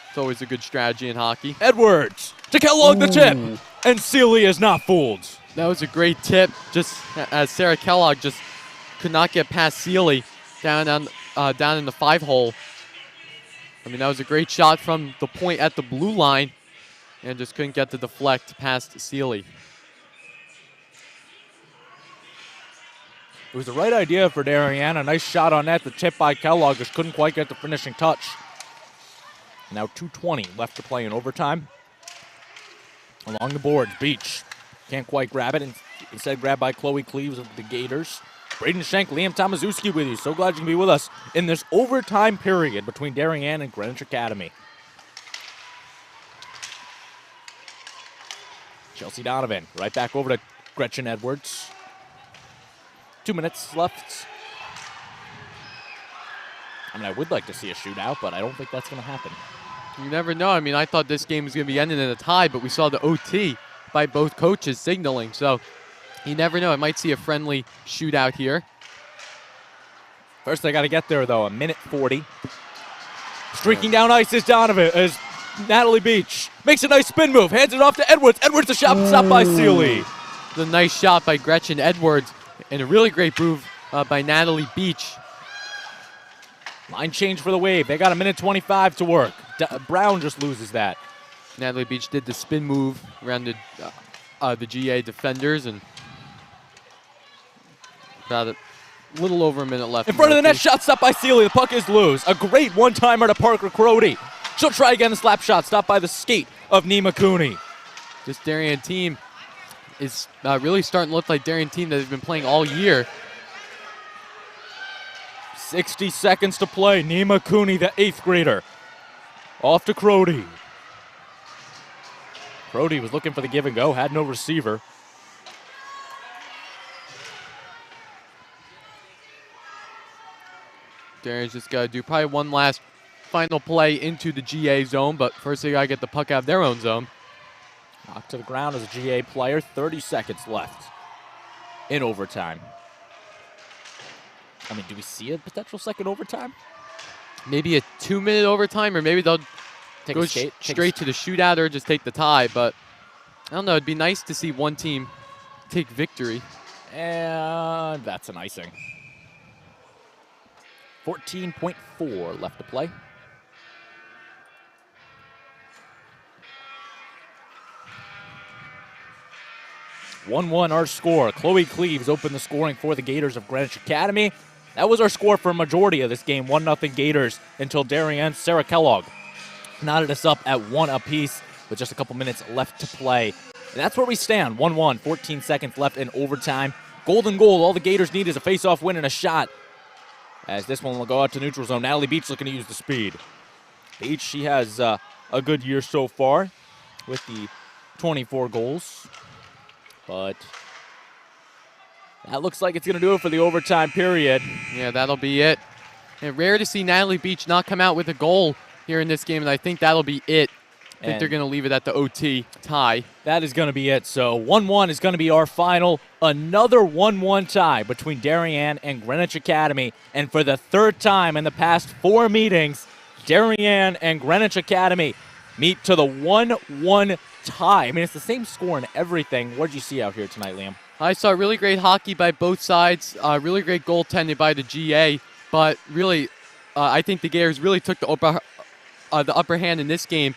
It's always a good strategy in hockey. Edwards to Kellogg the tip. And Sealy is not fooled. That was a great tip. Just as Sarah Kellogg just could not get past Sealy down in the 5-hole. I mean, that was a great shot from the point at the blue line and just couldn't get the deflect past Sealy. It was the right idea for Darien. A nice shot on net. The tip by Kellogg just couldn't quite get the finishing touch. Now 2:20 left to play in overtime. Along the boards, Beach can't quite grab it. Instead grabbed by Chloe Cleaves of the Gators. Braden Schenk, Liam Tomaszewski with you. So glad you can be with us in this overtime period between Darien and Greenwich Academy. Chelsea Donovan right back over to Gretchen Edwards. 2 minutes left. I mean, I would like to see a shootout, but I don't think that's going to happen. You never know. I mean, I thought this game was going to be ending in a tie, but we saw the OT by both coaches signaling. So you never know. I might see a friendly shootout here. First, they got to get there, though. 1:40. Streaking down ice is Donovan, is Natalie Beach. Makes a nice spin move. Hands it off to Edwards. Edwards, the shot stopped by Sealy. The nice shot by Gretchen Edwards. And a really great move by Natalie Beach. Line change for the Wave. They got 1:25 to work. Brown just loses that. Natalie Beach did the spin move around the GA defenders, and about a little over a minute left. In front of the net, shot stopped by Sealy. The puck is loose. A great one-timer to Parker Crody. She'll try again the slap shot, stopped by the skate of Nima Cooney. This Darien team is really starting to look like Darien team that has been playing all year. 60 seconds to play. Nima Cooney, the 8th grader. Off to Crody. Crody was looking for the give and go, had no receiver. Darien's just got to do probably one last final play into the GA zone, but first they got to get the puck out of their own zone. Knocked to the ground as a GA player. 30 seconds left in overtime. I mean, do we see a potential second overtime? Maybe a 2-minute overtime, or maybe they'll go straight to the shootout or just take the tie. But I don't know. It'd be nice to see one team take victory. And that's an icing. 14.4 left to play. (1-1) our score. Chloe Cleaves opened the scoring for the Gators of Greenwich Academy. That was our score for a majority of this game. 1-0 Gators until Darien Sarah Kellogg knotted us up at 1 apiece with just a couple minutes left to play. And that's where we stand. 1-1, 14 seconds left in overtime. Golden goal. All the Gators need is a face-off win and a shot. As this one will go out to neutral zone. Natalie Beach looking to use the speed. Beach, she has a good year so far with the 24 goals. But that looks like it's going to do it for the overtime period. Yeah, that'll be it. And rare to see Natalie Beach not come out with a goal here in this game, and I think that'll be it. I think they're going to leave it at the OT tie. That is going to be it. So 1-1 is going to be our final. Another 1-1 tie between Darien and Greenwich Academy. And for the third time in the past 4 meetings, Darien and Greenwich Academy meet to the 1-1 tie. I mean, it's the same score and everything. What did you see out here tonight, Liam? I saw really great hockey by both sides, really great goaltending by the GA, but really, I think the Gators really took the upper hand in this game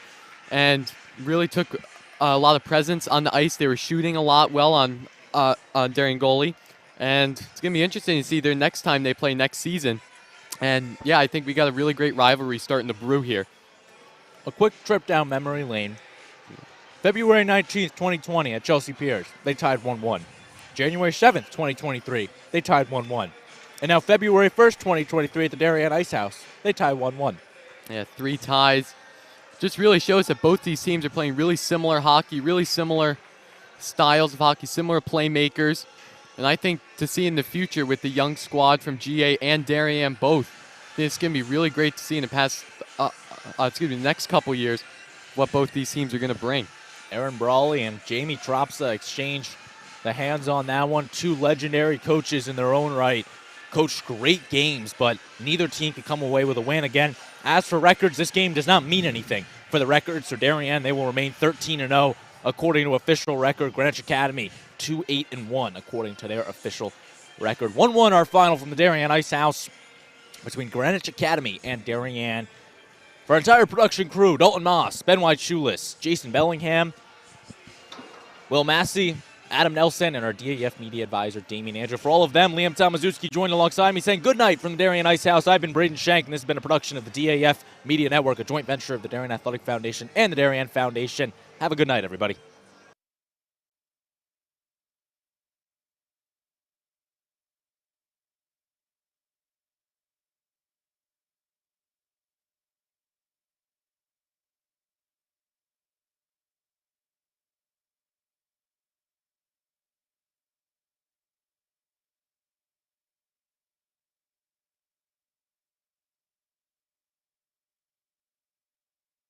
and really took a lot of presence on the ice. They were shooting a lot well on Darien goalie, and it's going to be interesting to see their next time they play next season. And, yeah, I think we got a really great rivalry starting to brew here. A quick trip down memory lane. February 19th, 2020 at Chelsea Piers, they tied 1-1. January 7th, 2023, they tied 1-1. And now February 1st, 2023 at the Darien Ice House, they tied 1-1. Yeah, 3 ties. Just really shows that both these teams are playing really similar hockey, really similar styles of hockey, similar playmakers. And I think to see in the future with the young squad from GA and Darien both, it's going to be really great to see in the next couple years what both these teams are going to bring. Aaron Brawley and Jamie Tropsa exchanged the hands on that one. Two legendary coaches in their own right. Coached great games, but neither team could come away with a win. Again, as for records, this game does not mean anything for the records. So Darien, they will remain 13-0 according to official record. Greenwich Academy 2-8-1 according to their official record. 1-1 our final from the Darien Ice House between Greenwich Academy and Darien. For our entire production crew, Dalton Moss, Ben White Shoeless, Jason Bellingham, Will Massey, Adam Nelson, and our DAF Media Advisor, Damian Andrew. For all of them, Liam Tomaszewski joined alongside me saying good night from the Darien Ice House. I've been Braden Shank, and this has been a production of the DAF Media Network, a joint venture of the Darien Athletic Foundation and the Darien Foundation. Have a good night, everybody.